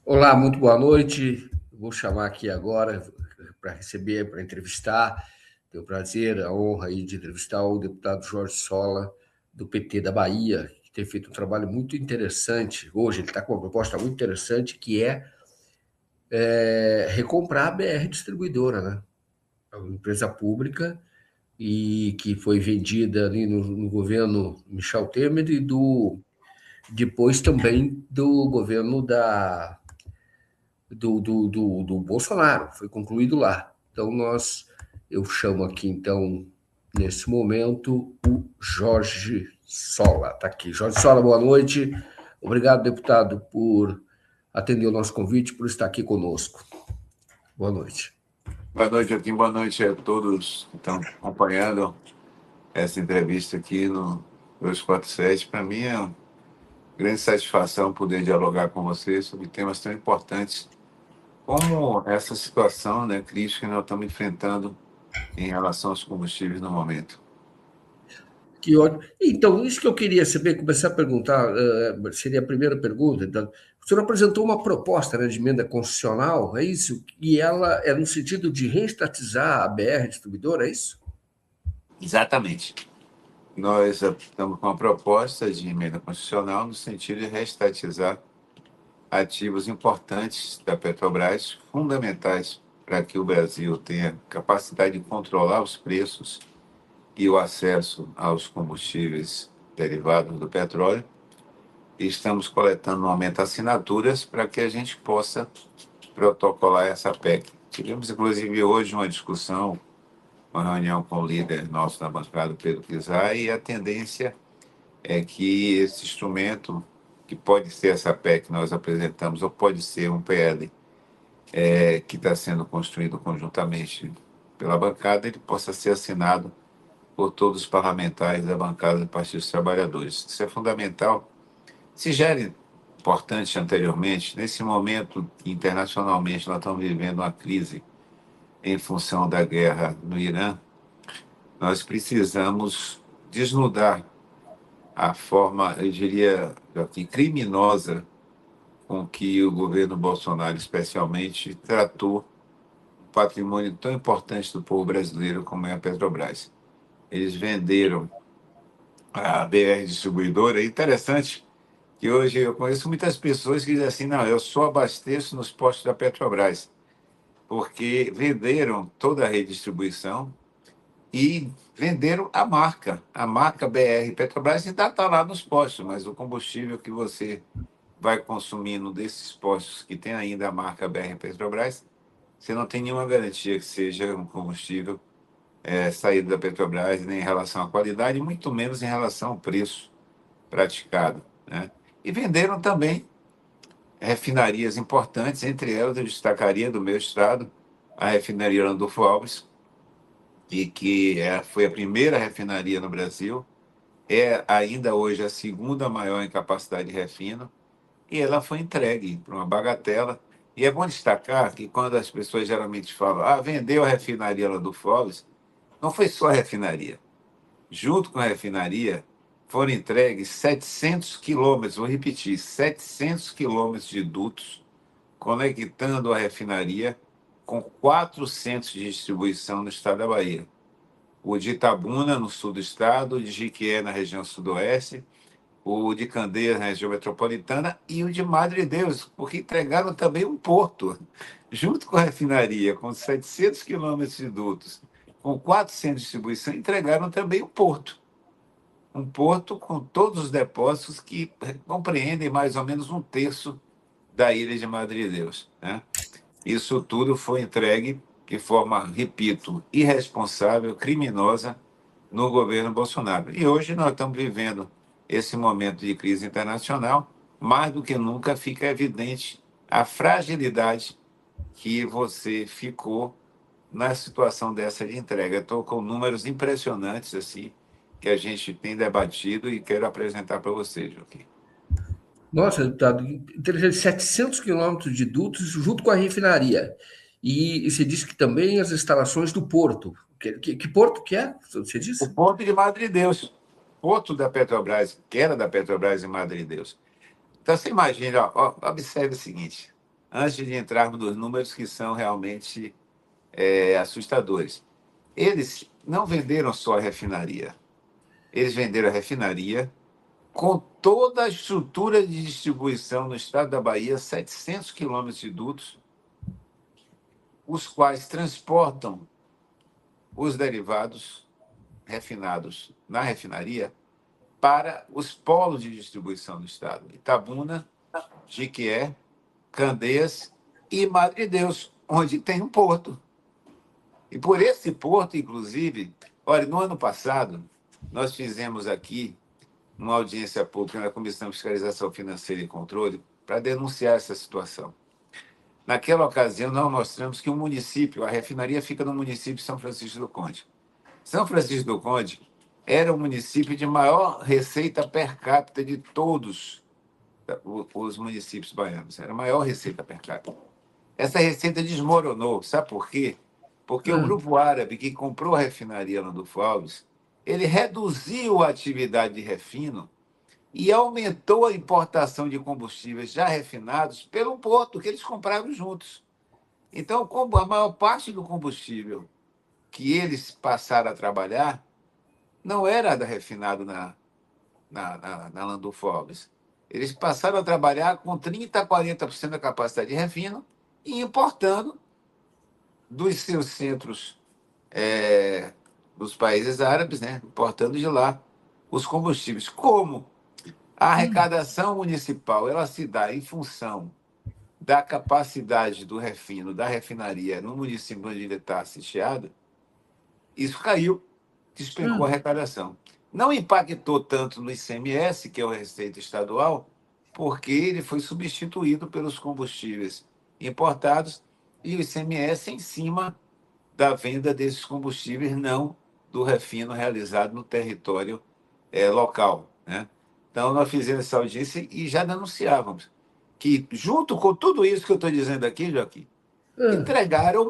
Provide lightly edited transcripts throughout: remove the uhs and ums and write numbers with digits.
Olá, muito boa noite. Vou chamar aqui agora para receber, para entrevistar. Tenho o prazer, a honra aí de entrevistar o deputado Jorge Sola, do PT da Bahia, que tem feito um trabalho muito interessante. Hoje ele está com uma proposta muito interessante, que é recomprar a BR Distribuidora, né? É uma empresa pública e que foi vendida ali no governo Michel Temer e depois também do governo do Bolsonaro, foi concluído lá. Então, eu chamo aqui, então, nesse momento, o Jorge Sola. Está aqui. Jorge Sola, boa noite. Obrigado, deputado, por atender o nosso convite, por estar aqui conosco. Boa noite. Boa noite, Joaquim. Boa noite a todos que estão acompanhando essa entrevista aqui no 247. Para mim é uma grande satisfação poder dialogar com vocês sobre temas tão importantes como essa situação, né, crítica que nós estamos enfrentando em relação aos combustíveis no momento. Que ótimo. Então, isso que eu queria saber, começar a perguntar, seria a primeira pergunta. Então, o senhor apresentou uma proposta, né, de emenda constitucional, é isso? E ela é no sentido de reestatizar a BR Distribuidora, é isso? Exatamente. Nós estamos com uma proposta de emenda constitucional no sentido de reestatizar ativos importantes da Petrobras, fundamentais para que o Brasil tenha capacidade de controlar os preços e o acesso aos combustíveis derivados do petróleo. E estamos coletando no momento assinaturas para que a gente possa protocolar essa PEC. Tivemos, inclusive, hoje uma discussão, uma reunião com o líder nosso da bancada, Pedro Kizar, e a tendência é que esse instrumento, que pode ser essa PEC que nós apresentamos, ou pode ser um PL, que está sendo construído conjuntamente pela bancada, ele possa ser assinado por todos os parlamentares da bancada do Partido dos Trabalhadores. Isso é fundamental. Se já era importante anteriormente, nesse momento, internacionalmente, nós estamos vivendo uma crise em função da guerra no Irã, nós precisamos desnudar a forma, eu diria, Joaquim, criminosa com que o governo Bolsonaro, especialmente, tratou um patrimônio tão importante do povo brasileiro como é a Petrobras. Eles venderam a BR Distribuidora. É interessante que hoje eu conheço muitas pessoas que dizem assim, não, eu só abasteço nos postos da Petrobras, porque venderam toda a redistribuição e venderam a marca BR Petrobras ainda está lá nos postos, mas o combustível que você vai consumindo desses postos que tem ainda a marca BR Petrobras, você não tem nenhuma garantia que seja um combustível saído da Petrobras, nem em relação à qualidade, muito menos em relação ao preço praticado, né? E venderam também refinarias importantes, entre elas eu destacaria do meu estado a refinaria Landulfo Alves, e que foi a primeira refinaria no Brasil, é ainda hoje a segunda maior em capacidade de refino, e ela foi entregue para uma bagatela. E é bom destacar que quando as pessoas geralmente falam, vendeu a refinaria Landulfo Alves, não foi só a refinaria. Junto com a refinaria, foram entregues 700 quilômetros, vou repetir, 700 quilômetros de dutos conectando a refinaria com 4 centros de distribuição no estado da Bahia. O de Itabuna, no sul do estado, o de Jiquié, na região sudoeste, o de Candeias, na região metropolitana, e o de Madre Deus, porque entregaram também um porto, junto com a refinaria, com 700 quilômetros de dutos, com 4 centros de distribuição, entregaram também o porto. Um porto com todos os depósitos que compreendem mais ou menos um terço da ilha de Madre Deus, né? Isso tudo foi entregue de forma, repito, irresponsável, criminosa no governo Bolsonaro. E hoje nós estamos vivendo esse momento de crise internacional, mais do que nunca fica evidente a fragilidade que você ficou na situação dessa de entrega. Estou com números impressionantes assim que a gente tem debatido e quero apresentar para você, Joaquim. Nossa, deputado, interessante, 700 quilômetros de dutos junto com a refinaria. E você disse que também as instalações do porto. Que porto que é? Você O disse? Porto de Madre Deus, Porto da Petrobras, que era da Petrobras em Madre Deus. Então você imagina, ó, observe o seguinte: antes de entrarmos nos números que são realmente assustadores. Eles não venderam só a refinaria. Eles venderam a refinaria com toda a estrutura de distribuição no estado da Bahia, 700 quilômetros de dutos, os quais transportam os derivados refinados na refinaria para os polos de distribuição do estado: Itabuna, Jiquié, Candeias e Madre de Deus, onde tem um porto. E por esse porto, inclusive, olha, no ano passado, nós fizemos aqui uma audiência pública na Comissão de Fiscalização Financeira e Controle para denunciar essa situação. Naquela ocasião, nós mostramos que o município, a refinaria fica no município de São Francisco do Conde. São Francisco do Conde era o município de maior receita per capita de todos os municípios baianos. Era a maior receita per capita. Essa receita desmoronou. Sabe por quê? Porque o grupo árabe que comprou a refinaria Landulfo Alves, ele reduziu a atividade de refino e aumentou a importação de combustíveis já refinados pelo porto que eles compraram juntos. Então, como a maior parte do combustível que eles passaram a trabalhar não era da refinado na Landulfo Alves. Eles passaram a trabalhar com 30% a 40% da capacidade de refino e importando dos seus centros dos países árabes, né? Importando de lá os combustíveis. Como a arrecadação municipal ela se dá em função da capacidade do refino, da refinaria no município onde ele está sitiado, isso caiu, despencou a arrecadação. Não impactou tanto no ICMS, que é o Receita Estadual, porque ele foi substituído pelos combustíveis importados e o ICMS em cima da venda desses combustíveis, não do refino realizado no território local, né? Então, nós fizemos essa audiência e já denunciávamos que, junto com tudo isso que eu estou dizendo aqui, Joaquim, entregaram o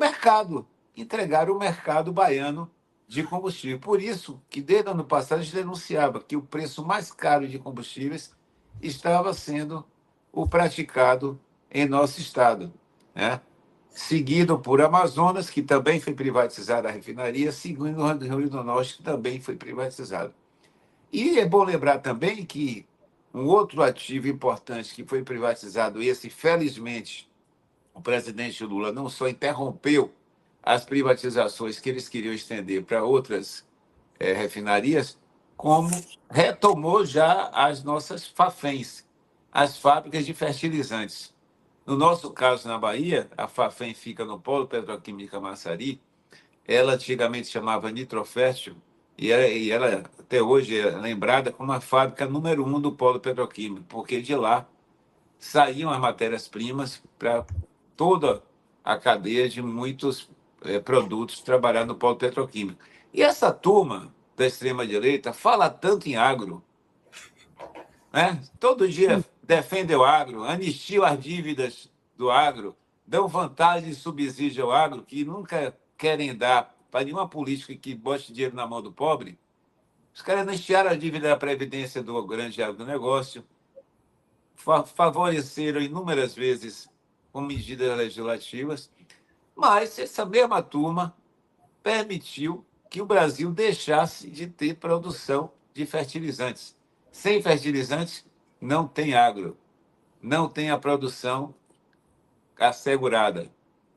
mercado baiano de combustível. Por isso que, desde o ano passado, a gente denunciava que o preço mais caro de combustíveis estava sendo o praticado em nosso estado, né? Seguido por Amazonas, que também foi privatizada a refinaria, seguindo o Rio Grande do Norte, que também foi privatizado. E é bom lembrar também que um outro ativo importante que foi privatizado, esse, felizmente, o presidente Lula não só interrompeu as privatizações que eles queriam estender para outras refinarias, como retomou já as nossas Fafens, as fábricas de fertilizantes. No nosso caso, na Bahia, a Fafem fica no Polo Petroquímico Camaçari. Ela antigamente chamava Nitrofértil, e ela até hoje é lembrada como a fábrica número 1 do Polo Petroquímico, porque de lá saíam as matérias-primas para toda a cadeia de muitos produtos trabalhar no polo petroquímico. E essa turma da extrema-direita fala tanto em agro, né? Todo dia defende o agro, anistiam as dívidas do agro, dão vantagem e subsídio ao agro, que nunca querem dar para nenhuma política que bote dinheiro na mão do pobre. Os caras anistiaram a dívida da Previdência do grande agronegócio, favoreceram inúmeras vezes com medidas legislativas, mas essa mesma turma permitiu que o Brasil deixasse de ter produção de fertilizantes. Sem fertilizantes, não tem agro, não tem a produção assegurada.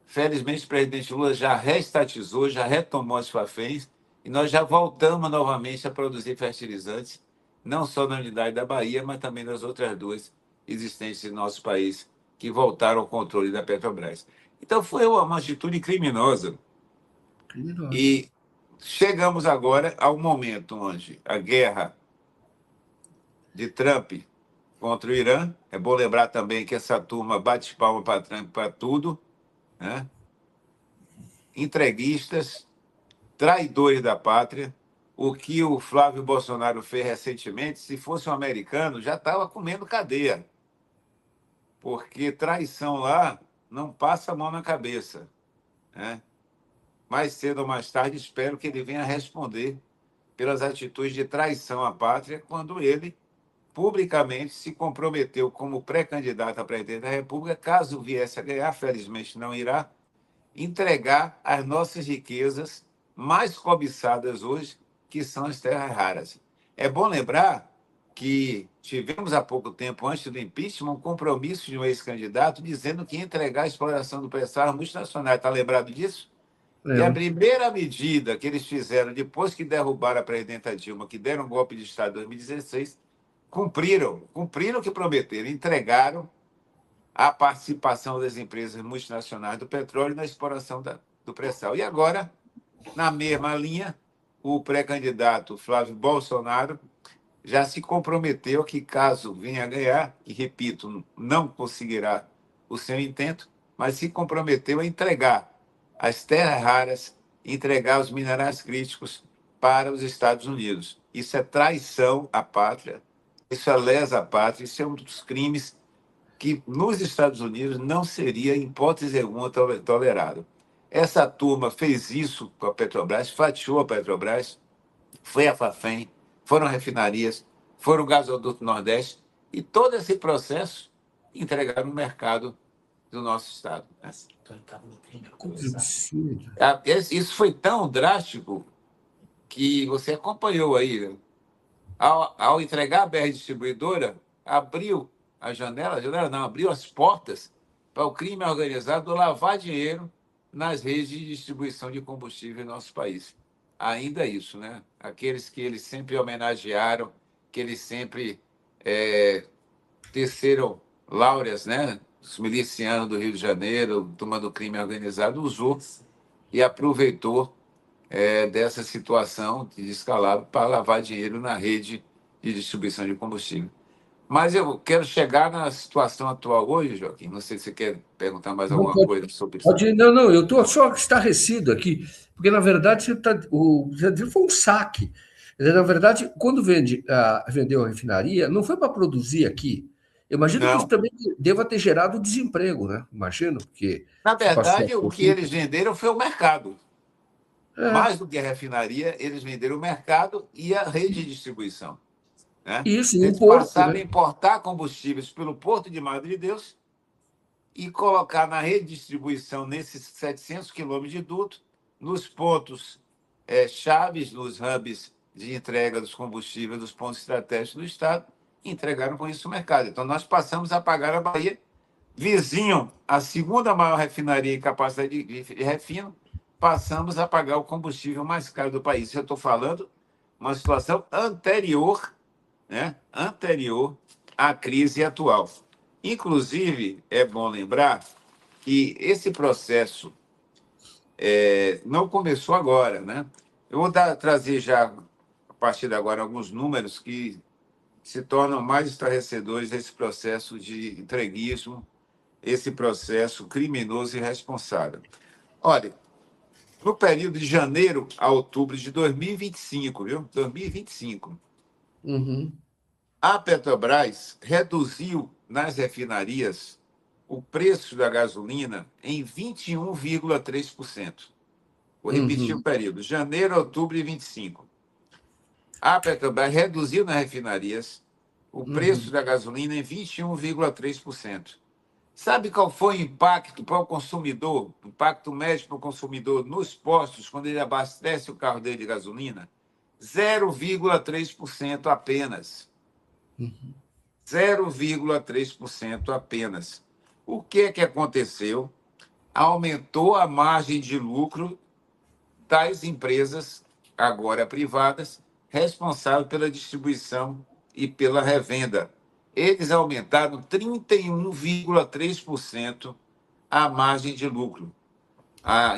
Felizmente, o presidente Lula já reestatizou, já retomou as Fafens, e nós já voltamos novamente a produzir fertilizantes, não só na unidade da Bahia, mas também nas outras duas existentes em nosso país, que voltaram ao controle da Petrobras. Então, foi uma atitude criminosa. E chegamos agora ao momento onde a guerra de Trump contra o Irã, é bom lembrar também que essa turma bate palma para Trump para tudo, né? Entreguistas, traidores da pátria. O que o Flávio Bolsonaro fez recentemente, se fosse um americano, já estava comendo cadeia, porque traição lá não passa a mão na cabeça, né? Mais cedo ou mais tarde, espero que ele venha responder pelas atitudes de traição à pátria quando ele publicamente se comprometeu como pré-candidato a presidente da República, caso viesse a ganhar, felizmente não irá, entregar as nossas riquezas mais cobiçadas hoje, que são as terras raras. É bom lembrar que tivemos há pouco tempo, antes do impeachment, um compromisso de um ex-candidato dizendo que ia entregar a exploração do pré-sal multinacional. Está lembrado disso? E a Lembro. primeira medida que eles fizeram depois que derrubaram a presidenta Dilma, que deram um golpe de Estado em 2016, cumpriram o que prometeram, entregaram a participação das empresas multinacionais do petróleo na exploração do pré-sal. E agora, na mesma linha, o pré-candidato Flávio Bolsonaro já se comprometeu que, caso venha a ganhar, e repito, não conseguirá o seu intento, mas se comprometeu a entregar as terras raras, entregar os minerais críticos para os Estados Unidos. Isso é traição à pátria, isso é lesa à pátria, isso é um dos crimes que nos Estados Unidos não seria, em hipótese alguma, tolerado. Essa turma fez isso com a Petrobras, fatiou a Petrobras, foi a Fafem, foram refinarias, foram o gasoduto Nordeste, e todo esse processo entregaram no mercado do nosso Estado. Coisa absurda. Isso foi tão drástico que você acompanhou aí, né? Ao entregar a BR Distribuidora, abriu a janela não, abriu as portas para o crime organizado lavar dinheiro nas redes de distribuição de combustível em nosso país. Ainda isso, né? Aqueles que eles sempre homenagearam, que eles sempre teceram láureas, né? Os milicianos do Rio de Janeiro, turma do crime organizado, usou e aproveitou dessa situação de descalabro para lavar dinheiro na rede de distribuição de combustível. Mas eu quero chegar na situação atual hoje, Joaquim. Não sei se você quer perguntar mais Não alguma pode, coisa sobre isso. não, não, eu estou só estarrecido aqui, porque na verdade foi um saque. Quer dizer, na verdade, quando vendeu a refinaria, não foi para produzir aqui. Eu imagino que isso Não. também deva ter gerado desemprego, né? Imagino, porque Na se passou a verdade, o que produzir. eles venderam foi o mercado. É, Mais do que a refinaria, eles venderam o mercado e a rede de distribuição, né? isso, e um Eles porto, passaram né? a importar combustíveis pelo Porto de Madre de Deus e colocar na rede de distribuição, nesses 700 quilômetros de duto, nos pontos chaves, nos hubs de entrega dos combustíveis, dos pontos estratégicos do Estado, e entregaram com isso o mercado. Então, nós passamos a pagar a Bahia, vizinho, a segunda maior refinaria em capacidade de refino, passamos a pagar o combustível mais caro do país. Eu estou falando uma situação anterior, né? Anterior à crise atual. Inclusive, é bom lembrar que esse processo não começou agora, né? Eu vou trazer já, a partir de agora, alguns números que se tornam mais esclarecedores desse processo de entreguismo, esse processo criminoso e irresponsável. Olha, no período de janeiro a outubro de 2025, viu? 2025, Uhum, a Petrobras reduziu nas refinarias o preço da gasolina em 21,3%. Vou repetir o uhum, período, janeiro a outubro de 25. A Petrobras reduziu nas refinarias o preço uhum. da gasolina em 21,3%. Sabe qual foi o impacto para o consumidor, o impacto médio para o consumidor nos postos, quando ele abastece o carro dele de gasolina? 0,3% apenas. 0,3% apenas. O que aconteceu? Aumentou a margem de lucro das empresas, agora privadas, responsáveis pela distribuição e pela revenda. Eles aumentaram 31,3% a margem de lucro.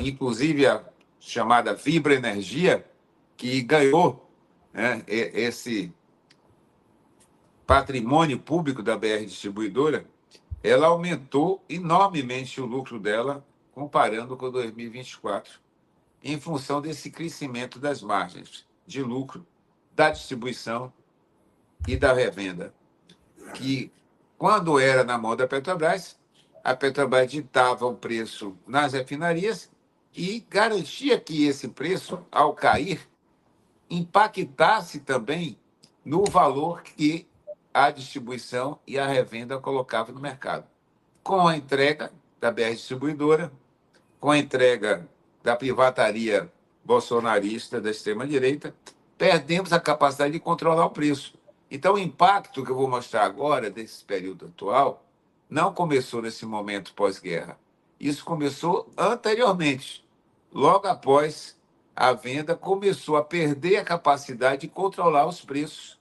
Inclusive, a chamada Vibra Energia, que ganhou, né, esse patrimônio público da BR Distribuidora, ela aumentou enormemente o lucro dela comparando com 2024, em função desse crescimento das margens de lucro da distribuição e da revenda, que, quando era na mão da Petrobras, a Petrobras ditava o preço nas refinarias e garantia que esse preço, ao cair, impactasse também no valor que a distribuição e a revenda colocava no mercado. Com a entrega da BR Distribuidora, com a entrega da privataria bolsonarista da extrema-direita, perdemos a capacidade de controlar o preço. Então, o impacto que eu vou mostrar agora, desse período atual, não começou nesse momento pós-guerra. Isso começou anteriormente. Logo após a venda, começou a perder a capacidade de controlar os preços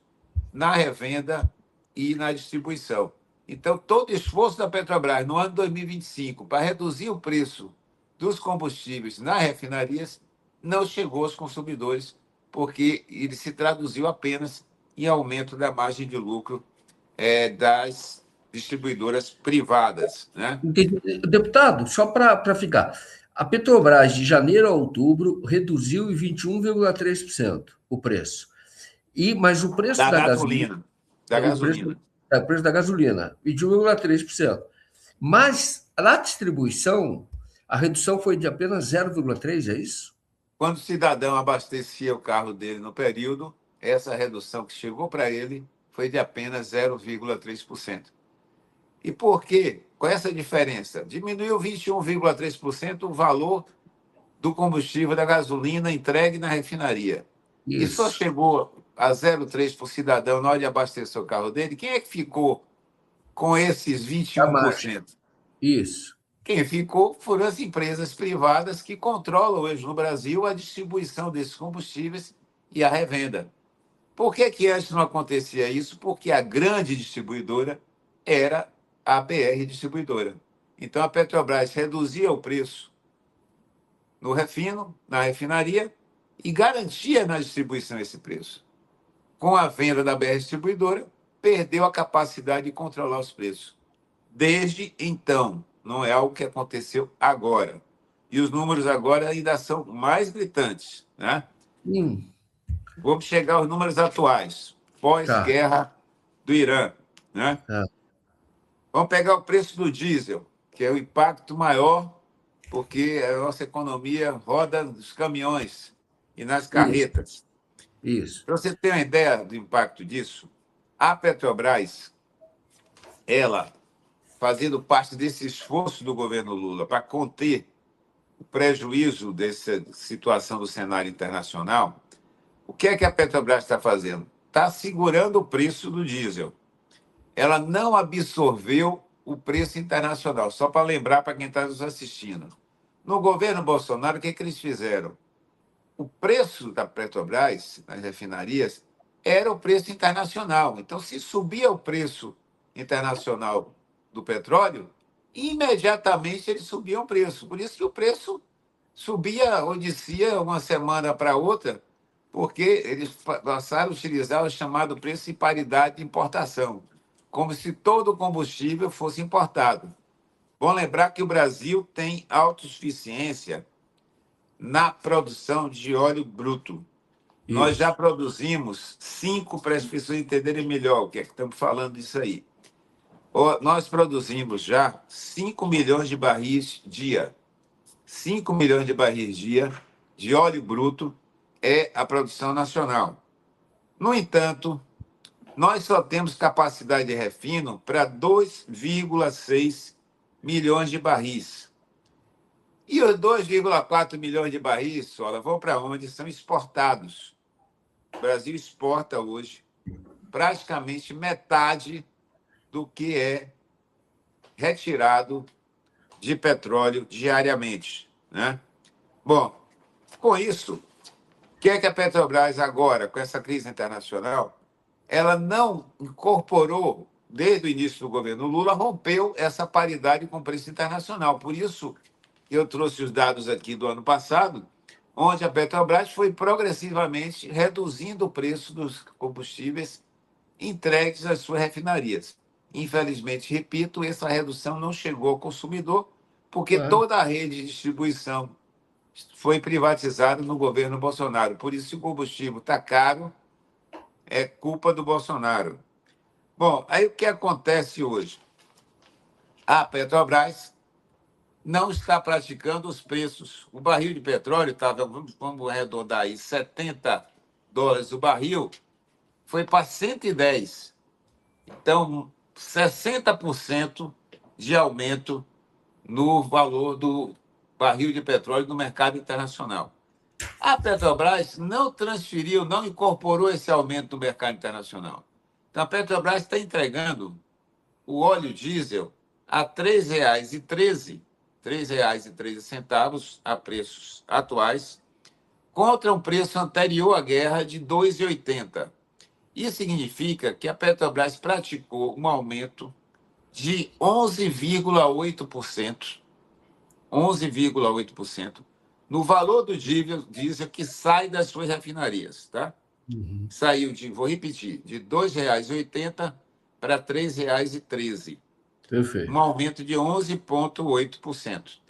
na revenda e na distribuição. Então, todo esforço da Petrobras no ano 2025 para reduzir o preço dos combustíveis nas refinarias não chegou aos consumidores, porque ele se traduziu apenas em aumento da margem de lucro das distribuidoras privadas, né? Deputado, só para ficar. A Petrobras, de janeiro a outubro, reduziu em 21,3% o preço. Mas o preço Da da gasolina, gasolina. Da gasolina. o preço da gasolina, 21,3%. Mas na distribuição, a redução foi de apenas 0,3%, é isso? Quando o cidadão abastecia o carro dele no período, essa redução que chegou para ele foi de apenas 0,3%. E por quê? Com essa diferença, diminuiu 21,3% o valor do combustível da gasolina entregue na refinaria. E só Isso. chegou a 0,3% para o cidadão na hora de abastecer o carro dele. Quem é que ficou com esses A margem. 21%? Isso. Quem ficou foram as empresas privadas que controlam hoje no Brasil a distribuição desses combustíveis e a revenda. Por que, que antes não acontecia isso? Porque a grande distribuidora era a BR Distribuidora. Então a Petrobras reduzia o preço no refino, na refinaria, e garantia na distribuição esse preço. Com a venda da BR Distribuidora, perdeu a capacidade de controlar os preços. Desde então, não é algo que aconteceu agora. E os números agora ainda são mais gritantes, né? Hum, Vamos chegar aos números atuais, tá. pós-guerra do Irã, né? Tá. Vamos pegar o preço do diesel, que é o impacto maior, porque a nossa economia roda nos caminhões e nas Isso, carretas. isso. Para você ter uma ideia do impacto disso, a Petrobras, ela, fazendo parte desse esforço do governo Lula para conter o prejuízo dessa situação do cenário internacional, o que é que a Petrobras está fazendo? Está segurando o preço do diesel. Ela não absorveu o preço internacional. Só para lembrar para quem está nos assistindo. No governo Bolsonaro, o que, que eles fizeram? O preço da Petrobras, nas refinarias, era o preço internacional. Então, se subia o preço internacional do petróleo, imediatamente eles subiam o preço. Por isso que o preço subia ou descia uma semana para outra, porque eles passaram a utilizar o chamado preço de paridade de importação, como se todo o combustível fosse importado. Bom lembrar que o Brasil tem autossuficiência na produção de óleo bruto. Nós já Isso. produzimos 5, para as pessoas entenderem melhor o que é que estamos falando disso aí. Nós produzimos já 5 milhões de barris dia. 5 milhões de barris dia de óleo bruto é a produção nacional. No entanto, nós só temos capacidade de refino para 2,6 milhões de barris. E os 2,4 milhões de barris, Sola, vão para onde? São exportados. O Brasil exporta hoje praticamente metade do que é retirado de petróleo diariamente, né? Bom, com isso, o que é que a Petrobras agora, com essa crise internacional, ela não incorporou, desde o início do governo Lula, rompeu essa paridade com o preço internacional. Por isso, eu trouxe os dados aqui do ano passado, onde a Petrobras foi progressivamente reduzindo o preço dos combustíveis entregues às suas refinarias. Infelizmente, repito, essa redução não chegou ao consumidor, porque Claro. toda a rede de distribuição foi privatizada no governo Bolsonaro. Por isso, se o combustível está caro, é culpa do Bolsonaro. Bom, aí o que acontece hoje? A Petrobras não está praticando os preços. O barril de petróleo estava, vamos arredondar aí, US$ 70 o barril, foi para 110. Então, 60% de aumento no valor do barril de petróleo no mercado internacional. A Petrobras não transferiu, não incorporou esse aumento no mercado internacional. Então, a Petrobras está entregando o óleo diesel a R$ 3,13, R$ 3,13 a preços atuais, contra um preço anterior à guerra de R$ 2,80. Isso significa que a Petrobras praticou um aumento de 11,8%, 11,8% no valor do diesel que sai das suas refinarias, tá? Uhum. Saiu de, vou repetir, de R$ 2,80 para R$ 3,13, um Perfeito. aumento de 11,8%.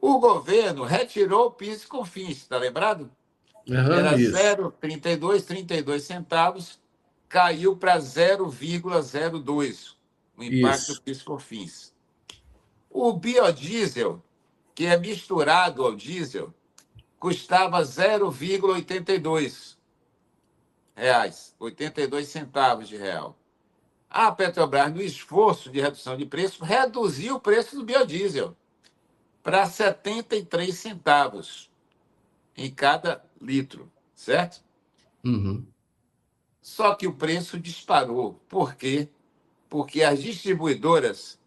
O governo retirou o PIS e COFINS, está lembrado? Aham, Era isso. 0,32 centavos, caiu para 0,02 o impacto do Isso. PIS e COFINS. O biodiesel, que é misturado ao diesel, custava 0,82 reais, 82 centavos de real. A Petrobras, no esforço de redução de preço, reduziu o preço do biodiesel para 73 centavos em cada litro, certo? Uhum. Só que o preço disparou. Por quê? Porque as distribuidoras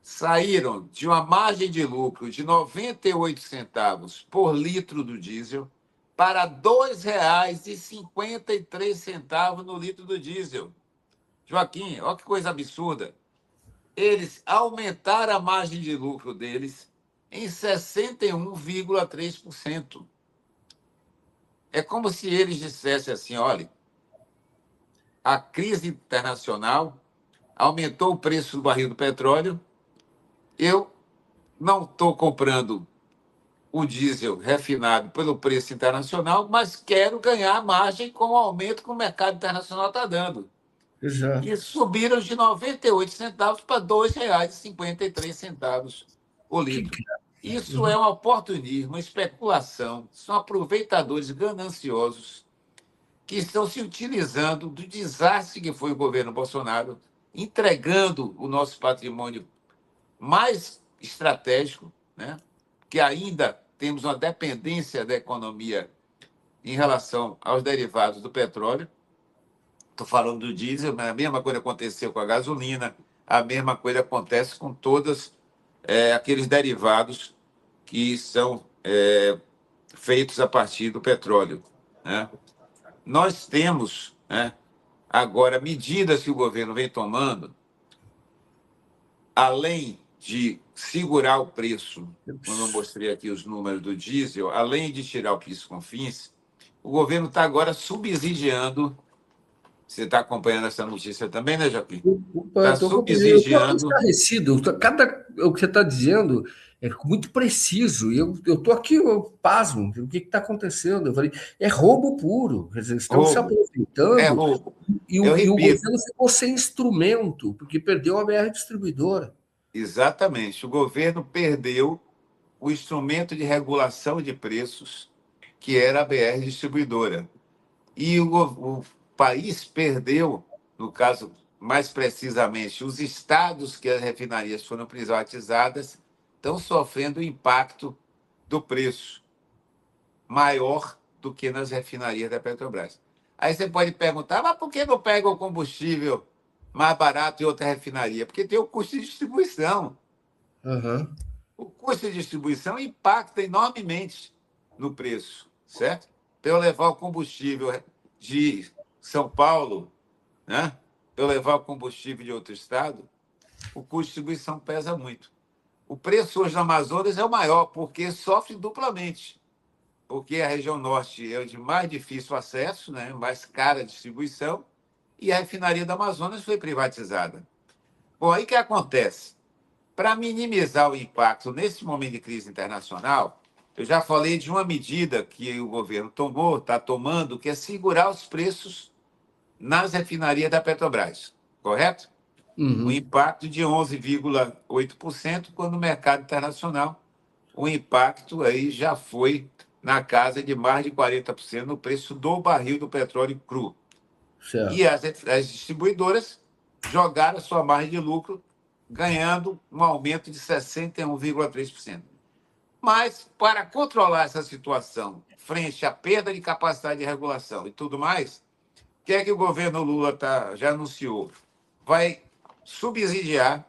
saíram de uma margem de lucro de 98 centavos por litro do diesel para R$ 2,53 no litro do diesel. Joaquim, olha que coisa absurda. Eles aumentaram a margem de lucro deles em 61,3%. É como se eles dissessem assim: olha, a crise internacional aumentou o preço do barril do petróleo, eu não estou comprando o diesel refinado pelo preço internacional, mas quero ganhar margem com o aumento que o mercado internacional está dando. E Exato. subiram de 98 centavos para R$ 2,53 o Que litro. cara. Isso é Uhum. um oportunismo, uma especulação. São aproveitadores gananciosos que estão se utilizando do desastre que foi o governo Bolsonaro, entregando o nosso patrimônio mais estratégico, né? Que ainda temos uma dependência da economia em relação aos derivados do petróleo. Estou falando do diesel, mas a mesma coisa aconteceu com a gasolina, a mesma coisa acontece com todos aqueles derivados que são feitos a partir do petróleo, né? Nós temos, né, agora medidas que o governo vem tomando, além de segurar o preço, quando eu mostrei aqui os números do diesel, além de tirar o PIS/COFINS, o governo está agora subsidiando. Você está acompanhando essa notícia também, né, Joaquim? Opa, eu Está estou acompanhando. Eu estou aqui subsidiando. estarrecido. O que você está dizendo é muito preciso. E eu estou aqui, eu pasmo. O que está acontecendo? Eu falei, é roubo puro. Quer dizer, estão se Roubo. É aproveitando roubo. e Eu o repito, governo ficou sem instrumento, porque perdeu a BR distribuidora. exatamente. O governo perdeu o instrumento de regulação de preços, que era a BR Distribuidora. E o país perdeu, no caso, mais precisamente, os estados que as refinarias foram privatizadas estão sofrendo o impacto do preço maior do que nas refinarias da Petrobras. Aí você pode perguntar, mas por que não pega o combustível mais barato em outra refinaria? Porque tem o custo de distribuição. Aham. O custo de distribuição impacta enormemente no preço, certo? Para eu levar o combustível de São Paulo, né? Para eu levar o combustível de outro estado, o custo de distribuição pesa muito. O preço hoje no Amazonas é o maior, porque sofre duplamente. Porque a região norte é de mais difícil acesso, né? Mais cara a distribuição, e a refinaria do Amazonas foi privatizada. Bom, aí o que acontece? Para minimizar o impacto nesse momento de crise internacional, eu já falei de uma medida que o governo tomou, está tomando, que é segurar os preços nas refinarias da Petrobras, correto? O Uhum. impacto de 11,8%, quando no mercado internacional o impacto aí já foi na casa de mais de 40% no preço do barril do petróleo cru. E Certo. as distribuidoras jogaram a sua margem de lucro, ganhando um aumento de 61,3%. Mas, para controlar essa situação, frente à perda de capacidade de regulação e tudo mais, o que é que o governo Lula já anunciou? Vai subsidiar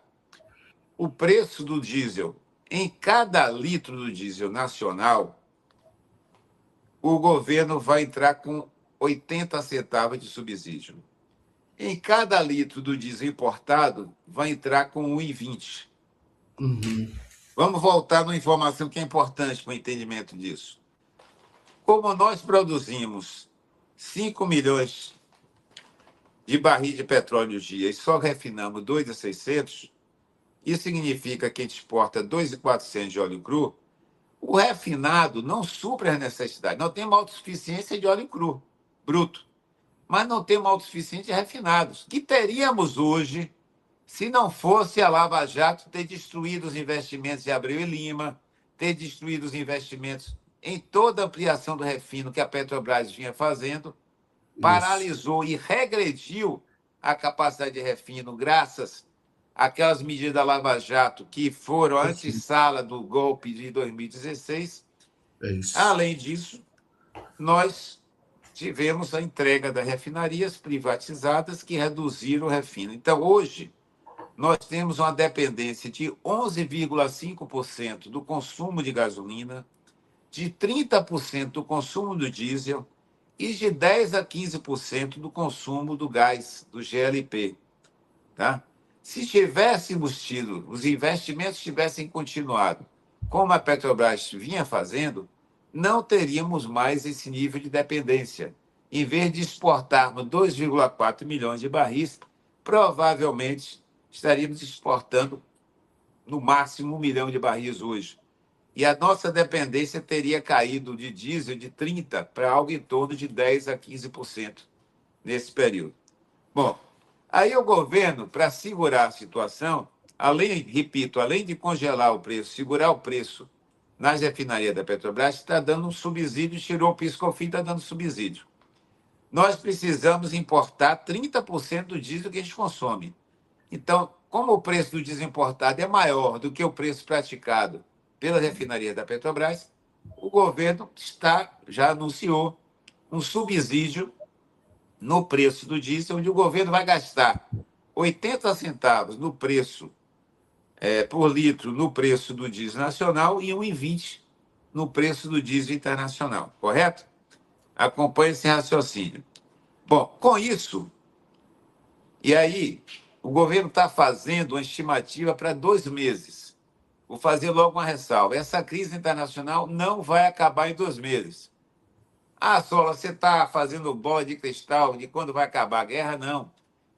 o preço do diesel. Em cada litro do diesel nacional, o governo vai entrar com 80 centavos de subsídio. Em cada litro do diesel importado, vai entrar com 1,20. Vamos voltar numa informação que é importante para o entendimento disso. Como nós produzimos 5 milhões de barris de petróleo dia e só refinamos 2.600, isso significa que a gente exporta 2.400 de óleo cru, o refinado não supre as necessidades. Nós temos autossuficiência de óleo cru, bruto, mas não temos autossuficiência de refinados, que teríamos hoje se não fosse a Lava Jato ter destruído os investimentos de Abreu e Lima, ter destruído os investimentos em toda a ampliação do refino que a Petrobras vinha fazendo, paralisou e regrediu a capacidade de refino graças àquelas medidas da Lava Jato que foram a antessala do golpe de 2016. Além disso, nós tivemos a entrega das refinarias privatizadas que reduziram o refino. Então, hoje, nós temos uma dependência de 11,5% do consumo de gasolina, de 30% do consumo do diesel e de 10% a 15% do consumo do gás, do GLP. Tá? Se tivéssemos tido, os investimentos tivessem continuado como a Petrobras vinha fazendo, não teríamos mais esse nível de dependência. Em vez de exportarmos 2,4 milhões de barris, provavelmente estaríamos exportando no máximo 1 milhão de barris hoje. E a nossa dependência teria caído de diesel de 30% para algo em torno de 10% a 15% nesse período. Bom, aí o governo, para segurar a situação, repito, além de congelar o preço, segurar o preço nas refinarias da Petrobras, está dando um subsídio, tirou o PIS/COFINS, está dando subsídio. Nós precisamos importar 30% do diesel que a gente consome. Então, como o preço do diesel importado é maior do que o preço praticado pela refinaria da Petrobras, o governo já anunciou um subsídio no preço do diesel, onde o governo vai gastar 80 centavos no preço por litro no preço do diesel nacional e 1,20 no preço do diesel internacional, correto? Acompanhe esse raciocínio. Bom, com isso, e aí, o governo está fazendo uma estimativa para 2 meses. Vou fazer logo uma ressalva. Essa crise internacional não vai acabar em 2 meses. Ah, Sola, você está fazendo bola de cristal de quando vai acabar a guerra? Não.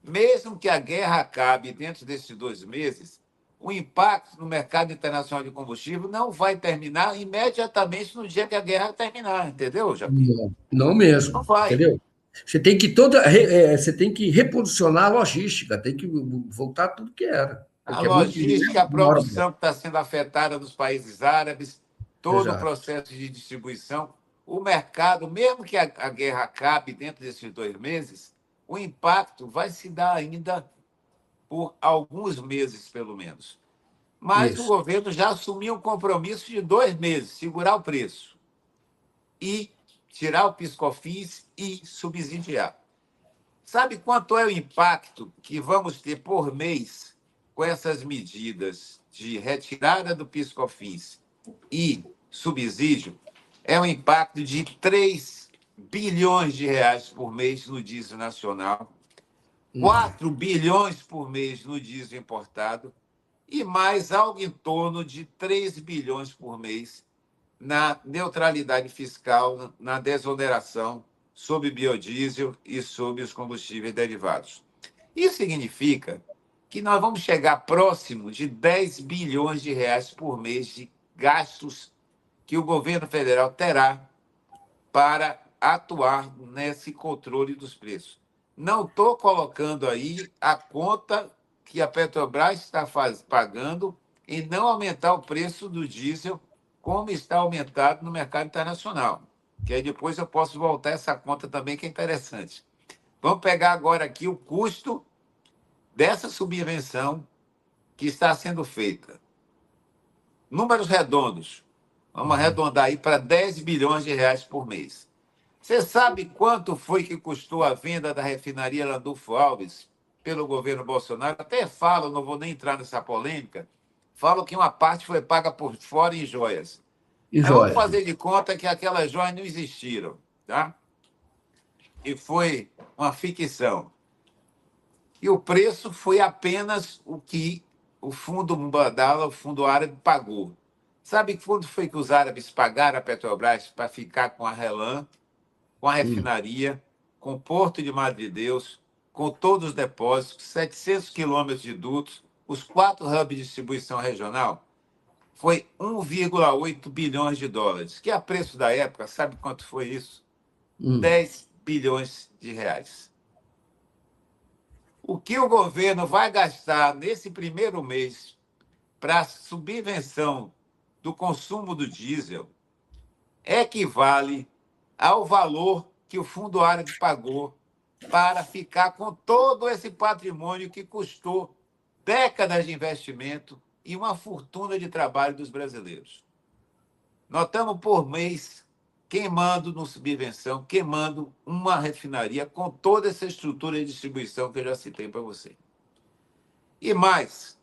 Mesmo que a guerra acabe dentro desses 2 meses, o impacto no mercado internacional de combustível não vai terminar imediatamente no dia que a guerra terminar, entendeu, Japim? Não mesmo, Não vai. entendeu? Você tem que reposicionar a logística, tem que voltar tudo que era. A Porque é muito logística, a enorme. produção que está sendo afetada nos países árabes, todo o Exato. processo de distribuição, o mercado, mesmo que a guerra acabe dentro desses 2 meses, o impacto vai se dar ainda por alguns meses, pelo menos. Mas o Isso. governo já assumiu um compromisso de 2 meses, segurar o preço e tirar o PIS/COFINS e subsidiar. Sabe quanto é o impacto que vamos ter por mês com essas medidas de retirada do PIS/COFINS e subsídio? É um impacto de 3 bilhões de reais por mês no diesel nacional, 4 bilhões por mês no diesel importado e mais algo em torno de 3 bilhões por mês na neutralidade fiscal, na desoneração sobre biodiesel e sobre os combustíveis derivados. Isso significa que nós vamos chegar próximo de 10 bilhões de reais por mês de gastos que o governo federal terá para atuar nesse controle dos preços. Não estou colocando aí a conta que a Petrobras está pagando em não aumentar o preço do diesel como está aumentado no mercado internacional. Que aí depois eu posso voltar essa conta também, que é interessante. Vamos pegar agora aqui o custo dessa subvenção que está sendo feita. Números redondos. Vamos arredondar aí para 10 bilhões de reais por mês. Você sabe quanto foi que custou a venda da refinaria Landulfo Alves pelo governo Bolsonaro? Até falo, não vou nem entrar nessa polêmica, falo que uma parte foi paga por fora em joias. E Mas vamos joia. fazer de conta que aquelas joias não existiram, tá? E foi uma ficção. E o preço foi apenas o que o fundo Mubadala, o fundo árabe, pagou. Sabe quanto foi que os árabes pagaram a Petrobras para ficar com a Relan, com a refinaria, com o Porto de Madre Deus, com todos os depósitos, 700 quilômetros de dutos, os 4 hubs de distribuição regional? Foi 1,8 bilhões de dólares, que a preço da época, sabe quanto foi isso? 10 bilhões de reais. O que o governo vai gastar nesse primeiro mês para a subvenção do consumo do diesel equivale ao valor que o Fundo Árabe pagou para ficar com todo esse patrimônio que custou décadas de investimento e uma fortuna de trabalho dos brasileiros. Nós estamos por mês queimando no subvenção, queimando uma refinaria com toda essa estrutura de distribuição que eu já citei para você. E mais,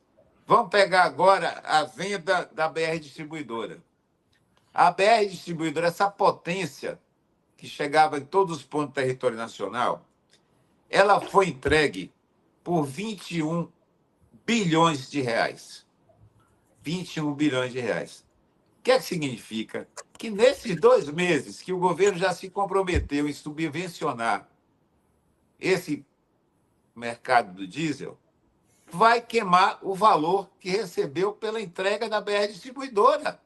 vamos pegar agora a venda da BR Distribuidora. A BR Distribuidora, essa potência que chegava em todos os pontos do território nacional, ela foi entregue por 21 bilhões de reais. 21 bilhões de reais. O que é que significa? Que nesses 2 meses que o governo já se comprometeu em subvencionar esse mercado do diesel, vai queimar o valor que recebeu pela entrega da BR Distribuidora.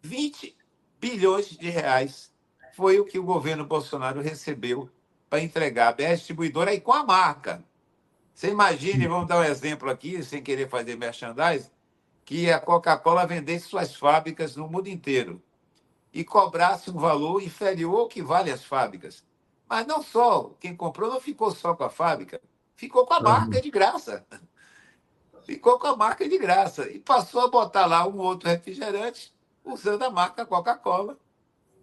20 bilhões de reais foi o que o governo Bolsonaro recebeu para entregar a BR Distribuidora e com a marca. Você imagine, vamos dar um exemplo aqui, sem querer fazer merchandising, que a Coca-Cola vendesse suas fábricas no mundo inteiro e cobrasse um valor inferior ao que vale as fábricas. Mas não só, quem comprou não ficou só com a fábrica, ficou com a marca de graça. Ficou com a marca de graça. E passou a botar lá um outro refrigerante usando a marca Coca-Cola,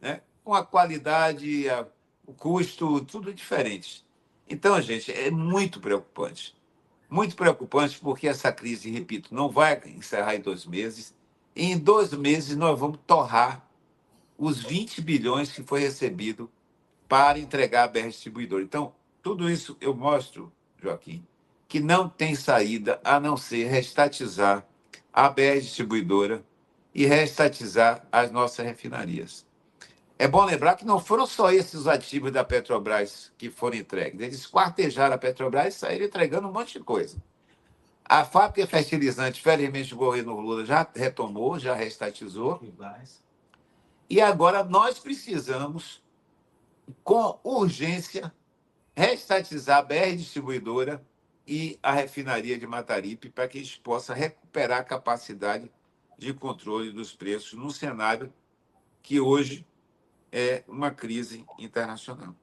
né? Com a qualidade, o custo, tudo diferente. Então, gente, é muito preocupante. Muito preocupante porque essa crise, repito, não vai encerrar em 2 meses. E em 2 meses nós vamos torrar os 20 bilhões que foi recebido para entregar a BR Distribuidora. Então, tudo isso eu mostro, Joaquim, que não tem saída a não ser reestatizar a BR Distribuidora e reestatizar as nossas refinarias. É bom lembrar que não foram só esses os ativos da Petrobras que foram entregues. Eles quartejaram a Petrobras e saíram entregando um monte de coisa. A fábrica fertilizante, felizmente, o governo Lula já retomou, já reestatizou. E agora nós precisamos, com urgência, reestatizar a BR Distribuidora e a refinaria de Mataripe para que a gente possa recuperar a capacidade de controle dos preços no cenário que hoje é uma crise internacional.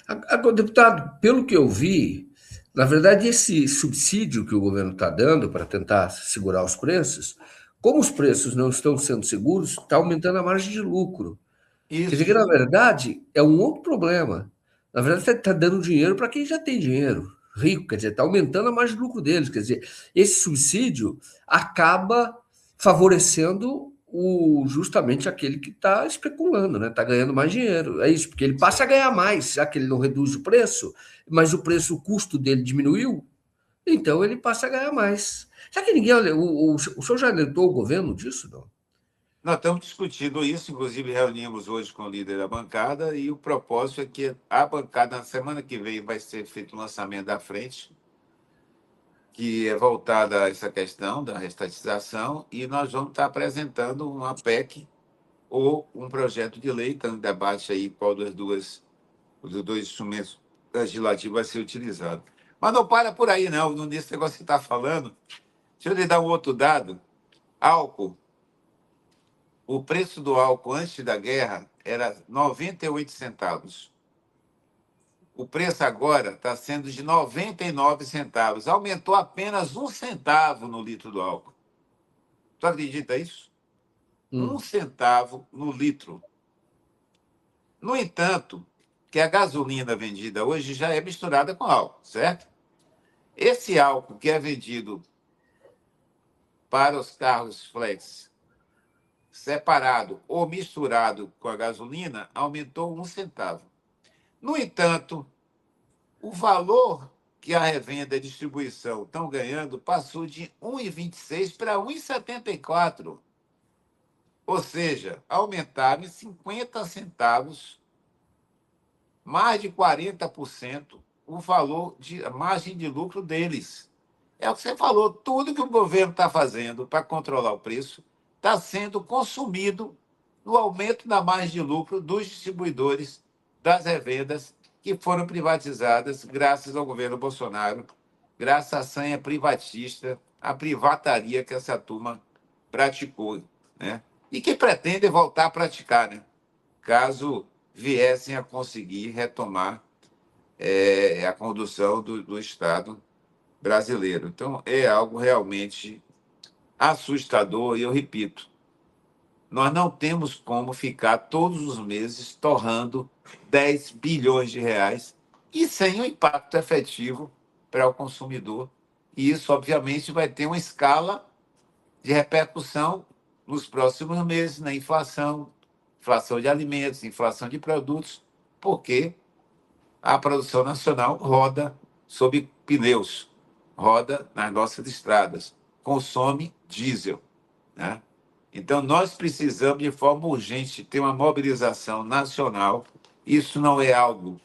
Agora, deputado, pelo que eu vi, na verdade, esse subsídio que o governo está dando para tentar segurar os preços, como os preços não estão sendo seguros, está aumentando a margem de lucro. Quer dizer que, na Isso, verdade, é um outro problema. Na verdade, está dando dinheiro para quem já tem dinheiro, rico, quer dizer, está aumentando a margem de lucro deles. Quer dizer, esse subsídio acaba favorecendo justamente aquele que está especulando, né? Está ganhando mais dinheiro. É isso, porque ele passa a ganhar mais, já que ele não reduz o preço, mas o custo dele diminuiu, então ele passa a ganhar mais. Já que ninguém. O senhor já alertou o governo disso, não? nós estamos discutindo isso, inclusive reunimos hoje com o líder da bancada, e o propósito é que a bancada, na semana que vem, vai ser feito o lançamento da frente, que é voltada a essa questão da restatização, e nós vamos estar apresentando uma PEC ou um projeto de lei, está em debate aí qual dos dois instrumentos legislativos vai ser utilizado. Mas não para por aí, não, nesse negócio que você está falando. Deixa eu lhe dar um outro dado. Álcool. O preço do álcool antes da guerra era 98 centavos. O preço agora está sendo de 99 centavos. Aumentou apenas 1 centavo no litro do álcool. Tu acredita isso? 1 centavo no litro. No entanto, que a gasolina vendida hoje já é misturada com álcool, certo? Esse álcool que é vendido para os carros flex, separado ou misturado com a gasolina, aumentou 1 centavo. No entanto, o valor que a revenda e a distribuição estão ganhando passou de 1,26 para 1,74. Ou seja, aumentaram em 50 centavos, mais de 40%, o valor de a margem de lucro deles. É o que você falou, tudo que o governo está fazendo para controlar o preço está sendo consumido no aumento da margem de lucro dos distribuidores das revendas que foram privatizadas graças ao governo Bolsonaro, graças à sanha privatista, à privataria que essa turma praticou, né? E que pretende voltar a praticar, né? Caso viessem a conseguir retomar a condução do Estado brasileiro. Então, é algo realmente assustador, e eu repito, nós não temos como ficar todos os meses torrando 10 bilhões de reais e sem o impacto efetivo para o consumidor. E isso, obviamente, vai ter uma escala de repercussão nos próximos meses na inflação, inflação de alimentos, inflação de produtos, porque a produção nacional roda sob pneus, roda nas nossas estradas, consome diesel, né? Então, nós precisamos, de forma urgente, ter uma mobilização nacional. Isso não é algo,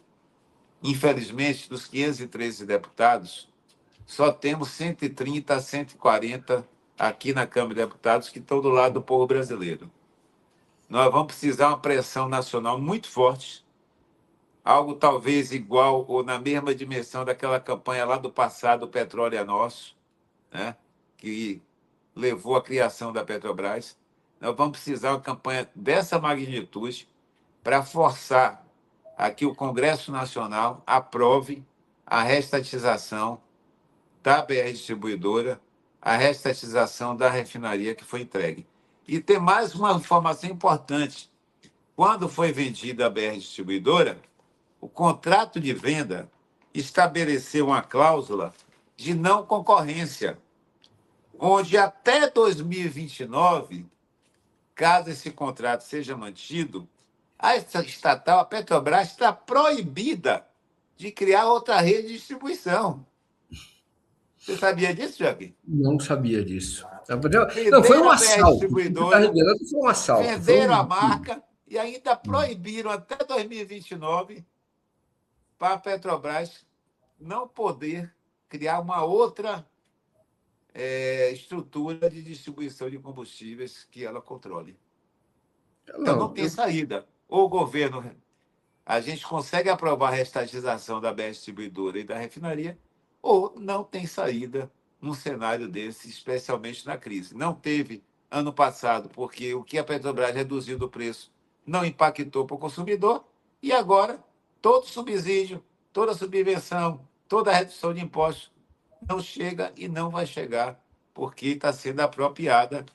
infelizmente, dos 513 deputados, só temos 130 a 140 aqui na Câmara de Deputados que estão do lado do povo brasileiro. Nós vamos precisar de uma pressão nacional muito forte, algo talvez igual ou na mesma dimensão daquela campanha lá do passado, o Petróleo é Nosso, né? Que levou à criação da Petrobras. Nós vamos precisar de uma campanha dessa magnitude para forçar a que o Congresso Nacional aprove a restatização da BR Distribuidora, a restatização da refinaria que foi entregue. E tem mais uma informação importante. Quando foi vendida a BR Distribuidora, o contrato de venda estabeleceu uma cláusula de não concorrência, onde até 2029, caso esse contrato seja mantido, a estatal, a Petrobras, está proibida de criar outra rede de distribuição. Você sabia disso, Joaquim? Não sabia disso. Não, foi Venderam um a BR assalto. O que está Distribuidora, revelando foi um assalto. venderam a marca e ainda proibiram até 2029 para a Petrobras não poder criar uma outra estrutura de distribuição de combustíveis que ela controle. Então, não Não, tem saída. Ou o governo, a gente consegue aprovar a restatização da BR Distribuidora e da refinaria, ou não tem saída num cenário desse, especialmente na crise. Não teve ano passado, porque o que a Petrobras reduziu do preço não impactou para o consumidor, e agora todo subsídio, toda subvenção, toda redução de impostos não chega e não vai chegar, porque está sendo apropriada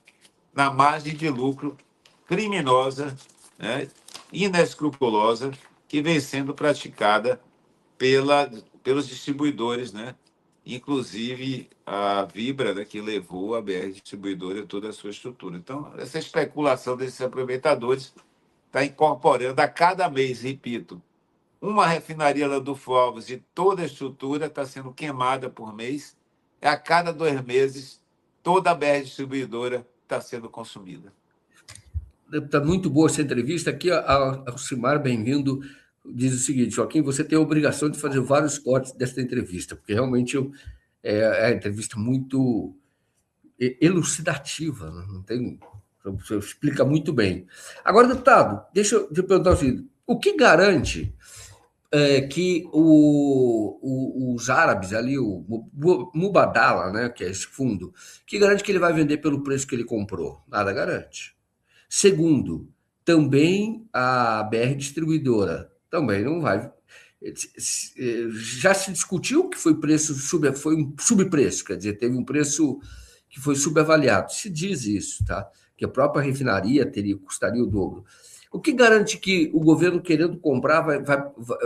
na margem de lucro criminosa, né, inescrupulosa, que vem sendo praticada pelos distribuidores, né? Inclusive a Vibra, né, que levou a BR Distribuidora e toda a sua estrutura. Então, essa especulação desses aproveitadores está incorporando a cada mês, repito, uma refinaria Landulfo Alves e toda a estrutura está sendo queimada por mês. E a cada 2 meses, toda a BR Distribuidora está sendo consumida. está muito boa essa entrevista. Aqui, a Alcimar, bem-vindo, diz o seguinte: Joaquim, você tem a obrigação de fazer vários cortes desta entrevista, porque realmente é a entrevista muito elucidativa, né? Não tem, você explica muito bem. Agora, deputado, deixa eu te perguntar o seguinte: o que garante que os árabes ali, o Mubadala, né, que é esse fundo, que garante que ele vai vender pelo preço que ele comprou? Nada garante. Segundo, também a BR Distribuidora também não vai. Já se discutiu que foi foi um subpreço, quer dizer, teve um preço que foi subavaliado. Se diz isso, tá? Que a própria refinaria custaria o dobro. O que garante que o governo, querendo comprar,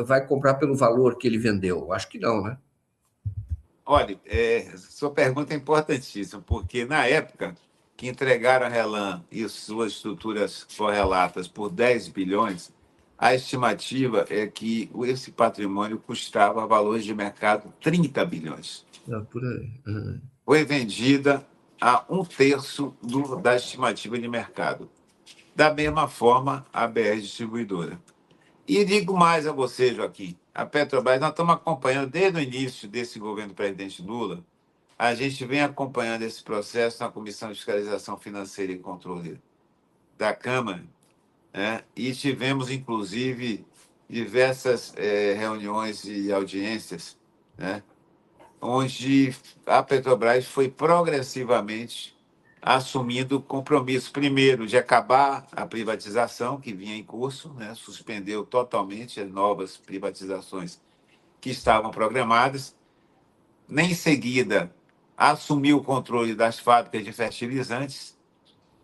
vai comprar pelo valor que ele vendeu? Acho que não, né? Olha, sua pergunta é importantíssima, porque na época que entregaram a Relan e suas estruturas correlatas por 10 bilhões, a estimativa é que esse patrimônio custava valores de mercado 30 bilhões. É por aí. Uhum. Foi vendida a um terço da estimativa de mercado. Da mesma forma, a BR Distribuidora. E digo mais a você, Joaquim, a Petrobras, nós estamos acompanhando desde o início desse governo do presidente Lula, a gente vem acompanhando esse processo na Comissão de Fiscalização Financeira e Controle da Câmara, né? E tivemos, inclusive, diversas reuniões e audiências, né? Onde a Petrobras foi progressivamente assumindo o compromisso, primeiro, de acabar a privatização que vinha em curso, né? Suspendeu totalmente as novas privatizações que estavam programadas. Em seguida, assumiu o controle das fábricas de fertilizantes,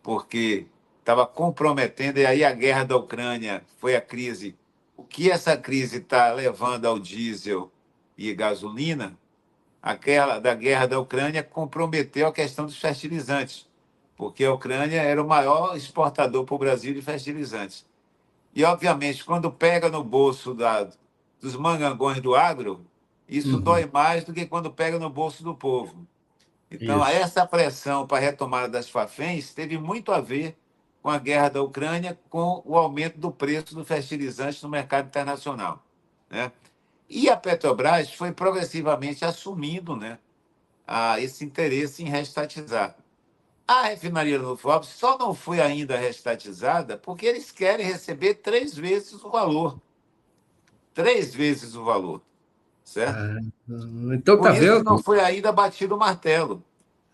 porque estava comprometendo, e aí a guerra da Ucrânia foi a crise. O que essa crise está levando ao diesel e gasolina, aquela da guerra da Ucrânia comprometeu a questão dos fertilizantes, porque a Ucrânia era o maior exportador para o Brasil de fertilizantes. E, obviamente, quando pega no bolso dos mangangões do agro, isso Uhum. dói mais do que quando pega no bolso do povo. Então, Isso. essa pressão para a retomada das Fafens teve muito a ver com a guerra da Ucrânia, com o aumento do preço do fertilizante no mercado internacional, né? E a Petrobras foi progressivamente assumindo, né, esse interesse em restatizar. A refinaria do Alves só não foi ainda restatizada porque eles querem receber 3 vezes o valor. 3 vezes o valor, certo? Ah, então Por tá isso que não vendo? foi ainda batido o martelo.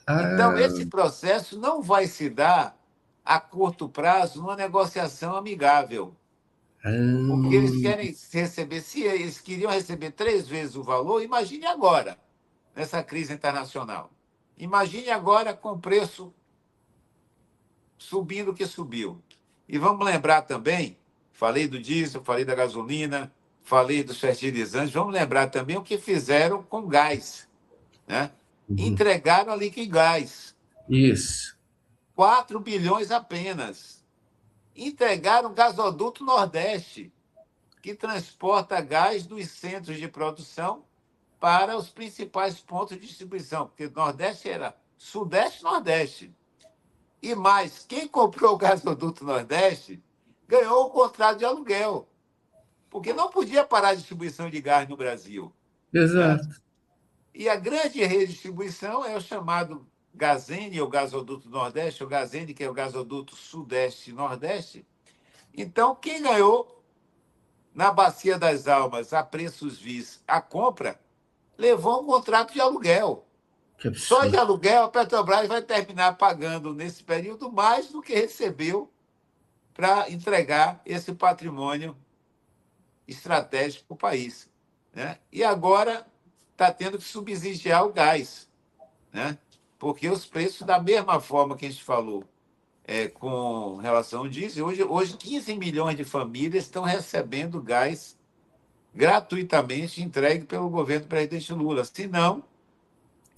Então, Ah, esse processo não vai se dar a curto prazo numa negociação amigável, porque eles ah, querem receber, se eles queriam receber 3 vezes o valor, imagine agora, nessa crise internacional. Imagine agora com o preço subindo o que subiu. E vamos lembrar também, falei do diesel, falei da gasolina, falei dos fertilizantes, vamos lembrar também o que fizeram com gás, né? uhum. Entregaram a Liquigás, Isso. 4 bilhões apenas. Entregaram o gasoduto Nordeste, que transporta gás dos centros de produção para os principais pontos de distribuição, porque o Nordeste era Sudeste e Nordeste. E mais, quem comprou o gasoduto Nordeste ganhou o contrato de aluguel, porque não podia parar a distribuição de gás no Brasil, né? Exato. E a grande redistribuição é o chamado Gazene, ou gasoduto Nordeste, ou Gazene, que é o gasoduto Sudeste e Nordeste. Então, quem ganhou na Bacia das Almas, a preços vis, a compra, levou um contrato de aluguel. Que Só de absurdo. aluguel, a Petrobras vai terminar pagando, nesse período, mais do que recebeu para entregar esse patrimônio estratégico para o país, né? E agora está tendo que subsidiar o gás, né? Porque os preços, da mesma forma que a gente falou com relação ao diesel, hoje 15 milhões de famílias estão recebendo gás gratuitamente entregue pelo governo do presidente Lula. Se não,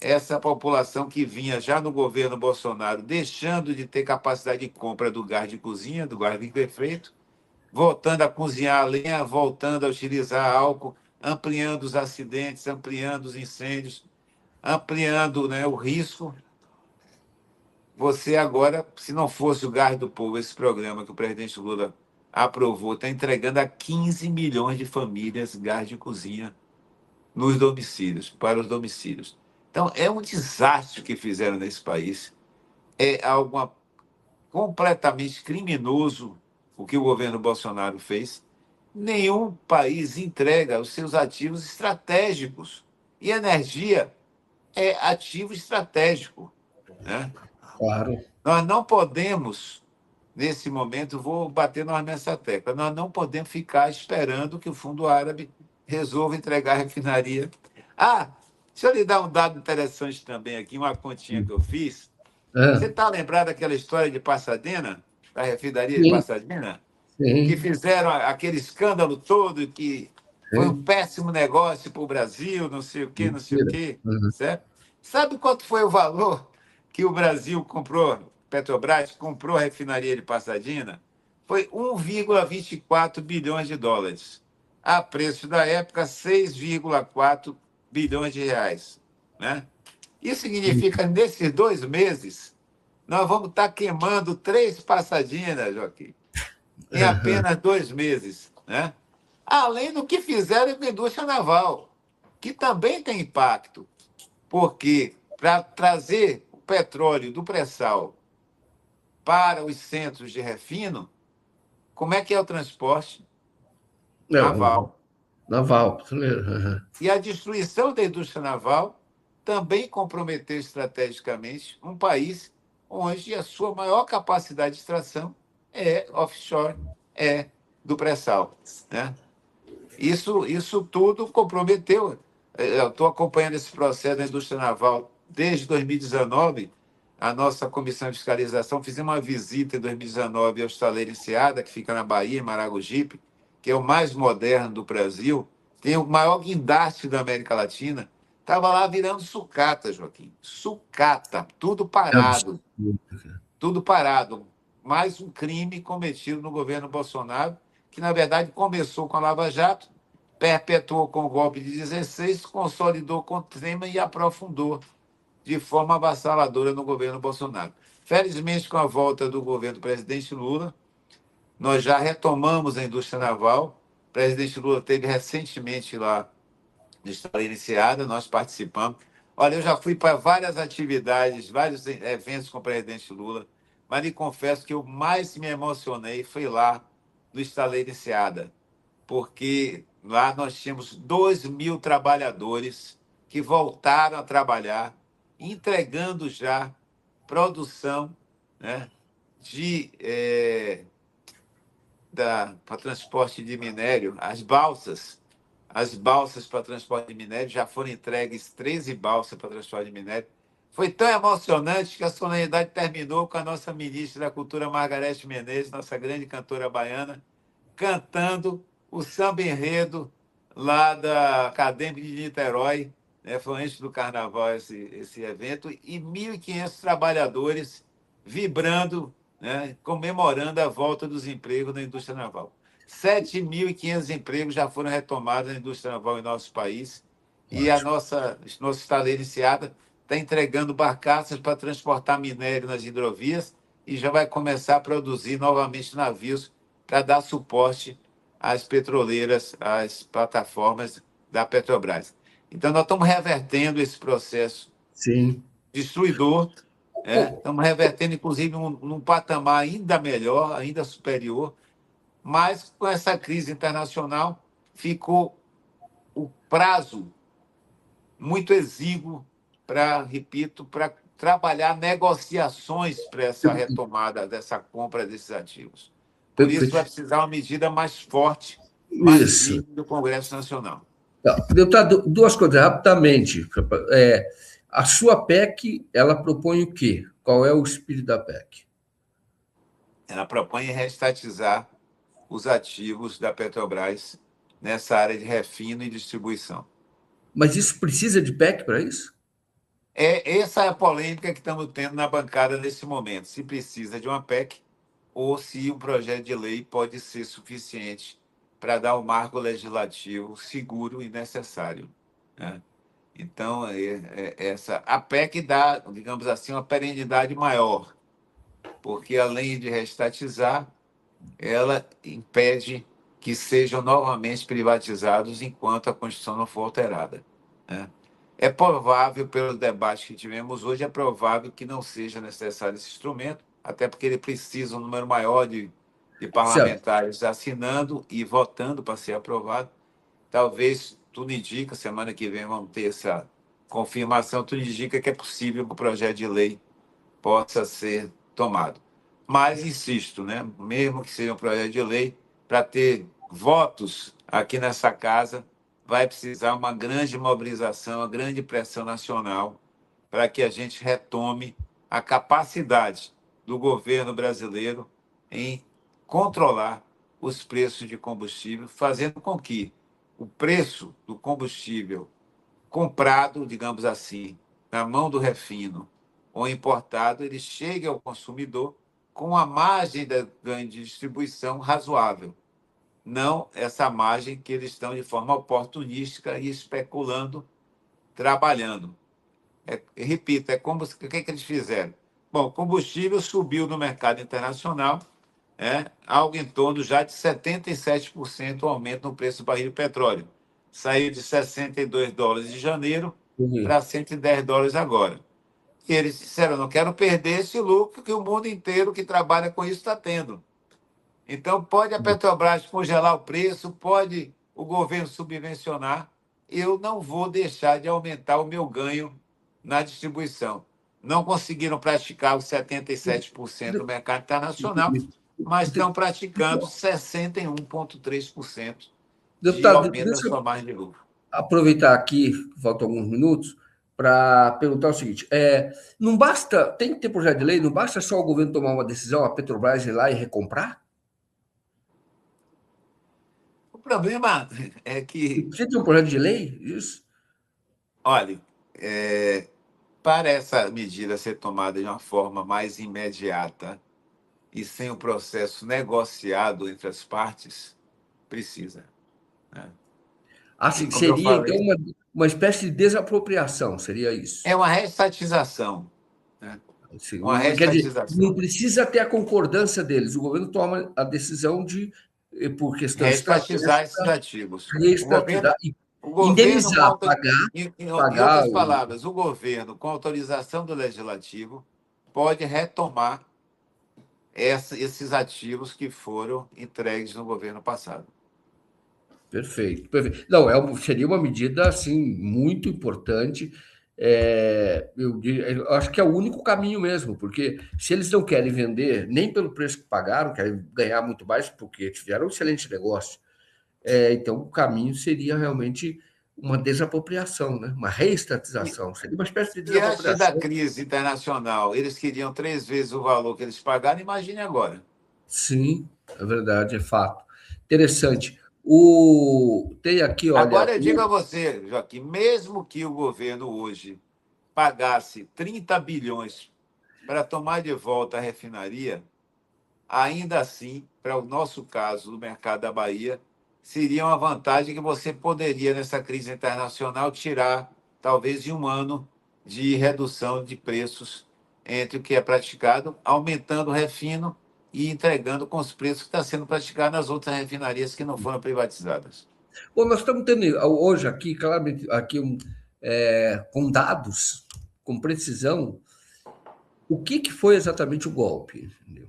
essa população que vinha já no governo Bolsonaro deixando de ter capacidade de compra do gás de cozinha, do gás liquefeito, voltando a cozinhar a lenha, voltando a utilizar álcool, ampliando os acidentes, ampliando os incêndios, ampliando, né, o risco. Você agora, se não fosse o Gás do Povo, esse programa que o presidente Lula aprovou, está entregando a 15 milhões de famílias gás de cozinha nos domicílios, para os domicílios. Então, é um desastre que fizeram nesse país. É algo completamente criminoso o que o governo Bolsonaro fez. Nenhum país entrega os seus ativos estratégicos. E energia é ativo estratégico, né? Claro. Nós não podemos, nesse momento, vou bater nessa tecla, nós não podemos ficar esperando que o Fundo Árabe resolvo entregar a refinaria. Ah, deixa eu lhe dar um dado interessante também aqui, uma continha que eu fiz. Você Ah, está lembrado daquela história de Pasadena, da refinaria de sim, Pasadena? Que sim, fizeram aquele escândalo todo, que foi um sim. péssimo negócio para o Brasil, não sei o quê, não sei o Mentira. quê, Uhum. certo? Sabe quanto foi o valor que o Brasil comprou, Petrobras comprou a refinaria de Pasadena? Foi 1,24 bilhões de dólares. A preço da época, 6,4 bilhões de reais, né? Isso significa, nesses 2 meses, nós vamos estar queimando 3 Pasadinas, Joaquim, em Aham. apenas 2 meses, né? Além do que fizeram com a indústria naval, que também tem impacto, porque para trazer o petróleo do pré-sal para os centros de refino, como é que é o transporte Não, naval? naval, petroleiro. Aham. E a destruição da indústria naval também comprometeu estrategicamente um país onde a sua maior capacidade de extração é offshore, é do pré-sal, né? Isso tudo comprometeu. Eu estou acompanhando esse processo da indústria naval desde 2019. A nossa comissão de fiscalização fizemos uma visita em 2019 ao estaleiro Enseada, que fica na Bahia, em Maragogipe, que é o mais moderno do Brasil, tem o maior guindaste da América Latina. Estava lá virando sucata, Joaquim. Sucata, tudo É parado, absurdo. tudo parado. Mais um crime cometido no governo Bolsonaro, que na verdade começou com a Lava Jato, perpetuou com o golpe de 16, consolidou com o Temer e aprofundou de forma avassaladora no governo Bolsonaro. Felizmente, com a volta do governo do presidente Lula, nós já retomamos a indústria naval. O presidente Lula esteve recentemente lá no História Iniciada, nós participamos. Olha, eu já fui para várias atividades, vários eventos com o presidente Lula, mas lhe confesso que eu mais me emocionei foi lá no Estaleiro Enseada, porque lá nós tínhamos 2.000 trabalhadores que voltaram a trabalhar, entregando já produção, né, para transporte de minério, as balsas para transporte de minério, já foram entregues 13 balsas para transporte de minério. Foi tão emocionante que a solenidade terminou com a nossa ministra da Cultura, Margarete Menezes, nossa grande cantora baiana, cantando o samba enredo lá da Acadêmica de Niterói, né? Foi antes do Carnaval esse evento, e 1.500 trabalhadores vibrando, né? Comemorando a volta dos empregos na indústria naval. 7.500 empregos já foram retomados na indústria naval em nosso país, e a Ótimo. nossa estaleira iniciada está entregando barcaças para transportar minério nas hidrovias e já vai começar a produzir novamente navios para dar suporte às petroleiras, às plataformas da Petrobras. Então, nós estamos revertendo esse processo Sim. destruidor, né? Bom, Estamos revertendo, inclusive, num patamar ainda melhor, ainda superior, mas com essa crise internacional ficou o prazo muito exíguo para, repito, para trabalhar negociações para essa retomada dessa compra desses ativos. Por isso, vai perfeito. precisar uma medida mais forte, mais Isso. firme do Congresso Nacional. Tá. Deputado, duas coisas rapidamente. A sua PEC, ela propõe o quê? Qual é o espírito da PEC? Ela propõe reestatizar os ativos da Petrobras nessa área de refino e distribuição. Mas isso precisa de PEC para isso? Essa é a polêmica que estamos tendo na bancada nesse momento. Se precisa de uma PEC ou se um projeto de lei pode ser suficiente para dar o marco legislativo seguro e necessário, né? Então, a PEC dá, digamos assim, uma perenidade maior, porque além de restatizar, ela impede que sejam novamente privatizados enquanto a Constituição não for alterada, né? É provável, pelo debate que tivemos hoje, é provável que não seja necessário esse instrumento, até porque ele precisa um número maior de Certo. parlamentares assinando e votando para ser aprovado. Talvez, tudo indica, semana que vem vamos ter essa confirmação, tudo indica que é possível que o projeto de lei possa ser tomado. Mas, insisto, né, mesmo que seja um projeto de lei, para ter votos aqui nessa casa, vai precisar uma grande mobilização, uma grande pressão nacional para que a gente retome a capacidade do governo brasileiro em controlar os preços de combustível, fazendo com que o preço do combustível comprado, digamos assim, na mão do refino ou importado, ele chegue ao consumidor com a margem de ganho de distribuição razoável, não essa margem que eles estão de forma oportunística e especulando, trabalhando. Repito, o que eles fizeram? Bom, o combustível subiu no mercado internacional, algo em torno já de 77% o aumento no preço do barril de petróleo. Saiu de US$ 62 em janeiro Uhum. para US$ 110 agora. E eles disseram, não quero perder esse lucro que o mundo inteiro que trabalha com isso está tendo. Então, pode a Petrobras congelar o preço, pode o governo subvencionar, eu não vou deixar de aumentar o meu ganho na distribuição. Não conseguiram praticar os 77% do mercado internacional, mas estão praticando 61,3% de Deputado, aumento da deixa eu sua margem de lucro. aproveitar aqui, faltam alguns minutos, para perguntar o seguinte: não basta, tem que ter projeto de lei, não basta só o governo tomar uma decisão, a Petrobras ir lá e recomprar? O problema é Não que, precisa ter um projeto de lei? Isso. olha, para essa medida ser tomada de uma forma mais imediata e sem o processo negociado entre as partes, precisa, né? E Assim, como eu seria, então, falei, uma espécie de desapropriação, seria isso. é uma restatização, né? Assim, Uma quer dizer, não restatização. precisa ter a concordância deles, o governo toma a decisão de, por questão Restatizar estratégica, esses ativos. reestatizar, O governo indenizar, em pagar outras palavras, o governo, com autorização do legislativo, pode retomar esses ativos que foram entregues no governo passado. Perfeito, perfeito. Não, seria uma medida assim muito importante. Eu acho que é o único caminho mesmo, porque se eles não querem vender nem pelo preço que pagaram, querem ganhar muito mais, porque tiveram um excelente negócio. Então o caminho seria realmente uma desapropriação, né? Uma E, reestatização. Seria uma espécie de diante da desapropriação. crise internacional, eles queriam 3 vezes o valor que eles pagaram, imagine agora. Sim, é verdade, é fato. Interessante. Tem aqui, olha, Agora eu digo a você, Joaquim, mesmo que o governo hoje pagasse 30 bilhões para tomar de volta a refinaria, ainda assim, para o nosso caso, do mercado da Bahia, seria uma vantagem que você poderia, nessa crise internacional, tirar talvez de um ano de redução de preços entre o que é praticado, aumentando o refino e entregando com os preços que está sendo praticado nas outras refinarias que não foram privatizadas. bom, nós estamos tendo hoje aqui, claramente, aqui com dados, com precisão, o que, que foi exatamente o golpe? Entendeu?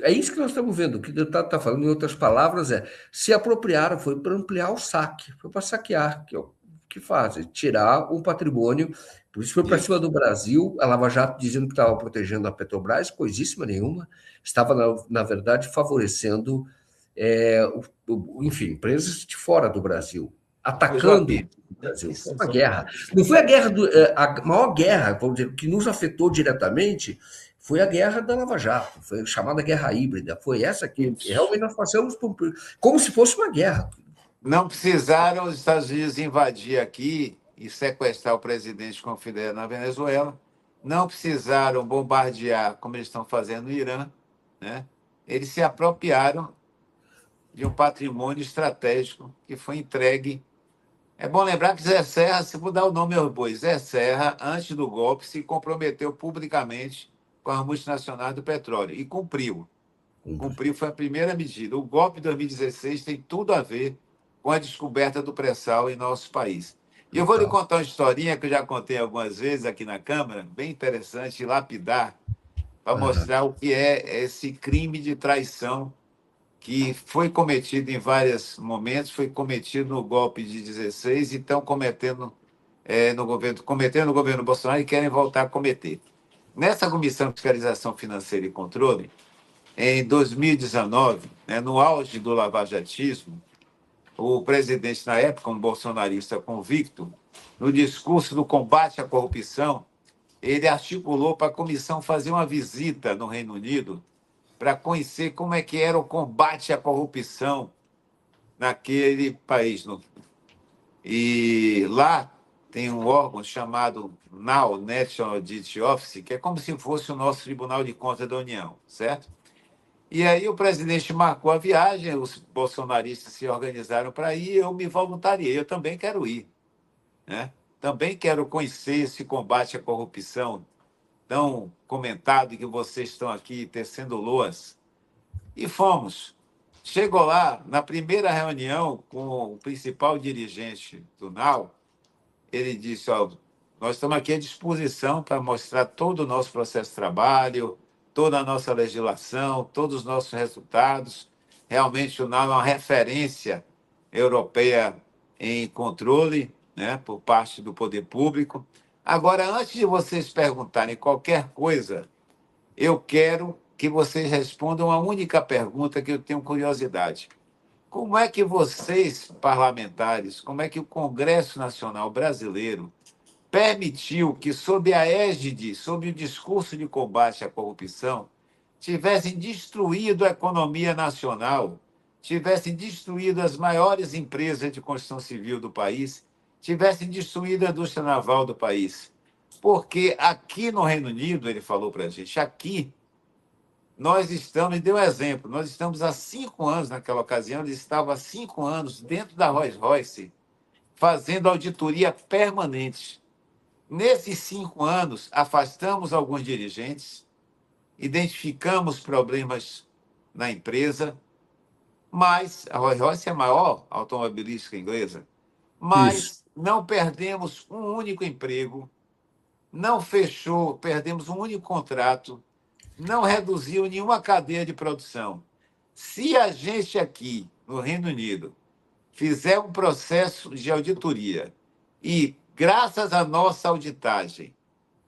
É isso que nós estamos vendo. O que o deputado está falando, em outras palavras, se apropriaram, foi para ampliar o saque, foi para saquear, que é o que fazem, tirar um patrimônio. Por isso foi para cima Isso. do Brasil, a Lava Jato dizendo que estava protegendo a Petrobras, coisíssima nenhuma, estava, na verdade, favorecendo, enfim, empresas de fora do Brasil, Ô, atacando Joaquim, o Brasil. Foi uma guerra. Não foi a guerra, a maior guerra, vamos dizer, que nos afetou diretamente foi a guerra da Lava Jato, foi a chamada guerra híbrida. Foi essa que isso. realmente nós passamos como se fosse uma guerra. Não precisaram os Estados Unidos invadir aqui e sequestrar o presidente confederado na Venezuela. Não precisaram bombardear, como eles estão fazendo no Irã, né? Eles se apropriaram de um patrimônio estratégico que foi entregue. É bom lembrar que Zé Serra, se mudar o nome aos bois, Zé Serra, antes do golpe, se comprometeu publicamente com as multinacionais do petróleo e cumpriu. Cumpriu, foi a primeira medida. O golpe de 2016 tem tudo a ver com a descoberta do pré-sal em nosso país. E eu vou lhe Total. contar uma historinha que eu já contei algumas vezes aqui na Câmara, bem interessante, lapidar, para Uhum. mostrar o que é esse crime de traição que foi cometido em vários momentos, foi cometido no golpe de 16 e estão cometendo no governo Bolsonaro e querem voltar a cometer. Nessa Comissão de Fiscalização Financeira e Controle, em 2019, né, no auge do lavajatismo, o presidente, na época, um bolsonarista convicto, no discurso do combate à corrupção, ele articulou para a comissão fazer uma visita no Reino Unido para conhecer como é que era o combate à corrupção naquele país. E lá tem um órgão chamado NAO, National Audit Office, que é como se fosse o nosso Tribunal de Contas da União, certo? E aí o presidente marcou a viagem, os bolsonaristas se organizaram para ir, eu me voluntariei, eu também quero ir, né? Também quero conhecer esse combate à corrupção tão comentado que vocês estão aqui tecendo loas. E fomos. Chegou lá, na primeira reunião com o principal dirigente do NAU, ele disse, ó, nós estamos aqui à disposição para mostrar todo o nosso processo de trabalho, toda a nossa legislação, todos os nossos resultados. Realmente o NAU é uma referência europeia em controle, né, por parte do poder público. Agora, antes de vocês perguntarem qualquer coisa, eu quero que vocês respondam a única pergunta que eu tenho curiosidade. Como é que vocês, parlamentares, como é que o Congresso Nacional Brasileiro permitiu que, sob a égide, sob o discurso de combate à corrupção, tivessem destruído a economia nacional, tivessem destruído as maiores empresas de construção civil do país, tivessem destruído a indústria naval do país? Porque aqui no Reino Unido, ele falou para a gente, aqui nós estamos, e deu um exemplo, nós estamos há 5 anos, naquela ocasião, eles estavam há 5 anos dentro da Rolls-Royce, fazendo auditoria permanente. Nesses 5 anos, afastamos alguns dirigentes, identificamos problemas na empresa, mas a Rolls-Royce é a maior automobilística inglesa, Isso. mas não perdemos um único emprego, não fechou, perdemos um único contrato, não reduziu nenhuma cadeia de produção. Se a gente aqui, no Reino Unido, fizer um processo de auditoria e, graças à nossa auditagem,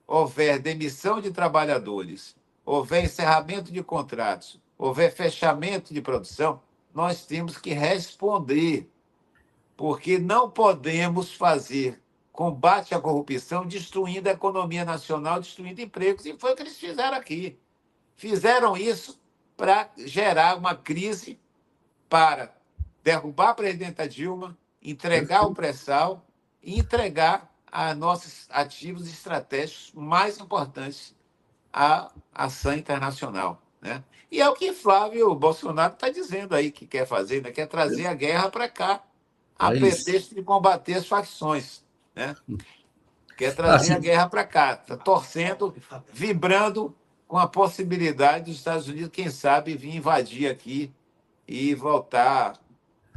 houver demissão de trabalhadores, houver encerramento de contratos, houver fechamento de produção, nós temos que responder, porque não podemos fazer combate à corrupção destruindo a economia nacional, destruindo empregos, e foi o que eles fizeram aqui. Fizeram isso para gerar uma crise, para derrubar a presidenta Dilma, entregar o pré-sal e entregar a nossos ativos estratégicos mais importantes à ação internacional, né? E é o que Flávio Bolsonaro está dizendo aí que quer fazer, né? Quer trazer a guerra para cá, a É isso. pretexto de combater as facções, né? Quer Ah, trazer a sim. guerra para cá, está torcendo, vibrando com a possibilidade dos Estados Unidos, quem sabe, vir invadir aqui e voltar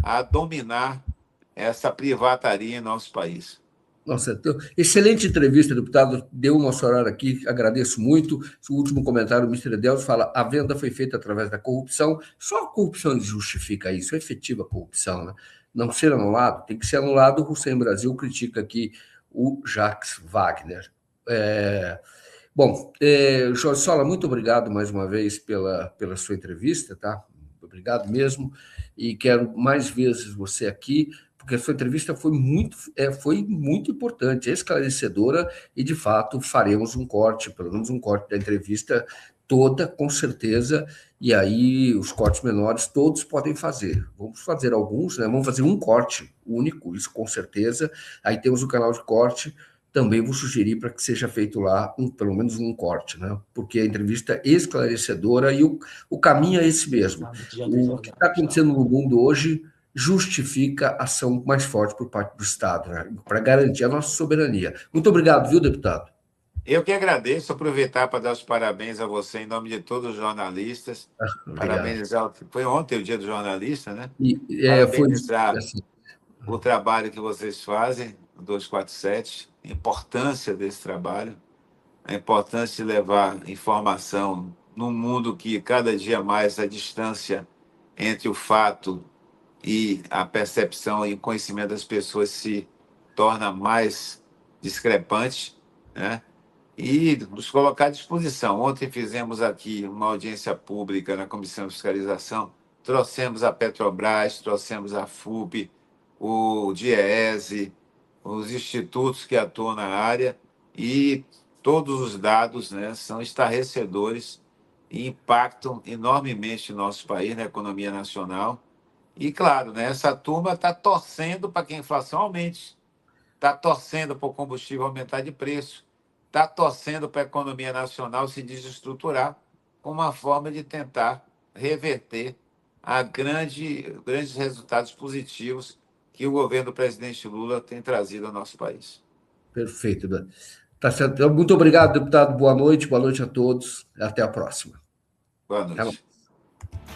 a dominar essa privataria em nosso país. Nossa, então, excelente entrevista, deputado. Deu o nosso horário aqui, agradeço muito. O último comentário, o Mr. Deus fala: a venda foi feita através da corrupção. Só a corrupção justifica isso, a efetiva corrupção, né? Não ser anulado, tem que ser anulado. O Hussein Brasil critica aqui o Jacques Wagner. Bom, Jorge Sola, muito obrigado mais uma vez pela sua entrevista, tá? Obrigado mesmo. E quero mais vezes você aqui, porque a sua entrevista foi muito importante, esclarecedora, e de fato faremos um corte, pelo menos um corte da entrevista toda, com certeza, e aí os cortes menores todos podem fazer. Vamos fazer alguns, né? Vamos fazer um corte único, isso com certeza. Aí temos o canal de corte. Também vou sugerir para que seja feito lá pelo menos um corte, né? Porque a entrevista é esclarecedora e o caminho é esse mesmo. O que está acontecendo no mundo hoje justifica ação mais forte por parte do Estado, né? Para garantir a nossa soberania. Muito obrigado, viu, deputado? Eu que agradeço, aproveitar para dar os parabéns a você em nome de todos os jornalistas. Obrigado. Parabenizar, foi ontem o Dia do Jornalista, né? Foi Parabenizar assim. o trabalho que vocês fazem, o 247, a importância desse trabalho, a importância de levar informação num mundo que cada dia mais a distância entre o fato e a percepção e o conhecimento das pessoas se torna mais discrepante, né? E nos colocar à disposição. Ontem fizemos aqui uma audiência pública na Comissão de Fiscalização, trouxemos a Petrobras, trouxemos a FUP, o DIEESE, os institutos que atuam na área, e todos os dados, né, são estarrecedores e impactam enormemente o nosso país, na economia nacional. E, claro, né, essa turma está torcendo para que a inflação aumente, está torcendo para o combustível aumentar de preço, está torcendo para a economia nacional se desestruturar, como uma forma de tentar reverter grandes resultados positivos que o governo do presidente Lula tem trazido ao nosso país. Perfeito, né? Tá certo. Muito obrigado, deputado. Boa noite a todos. Até a próxima. Boa Até noite.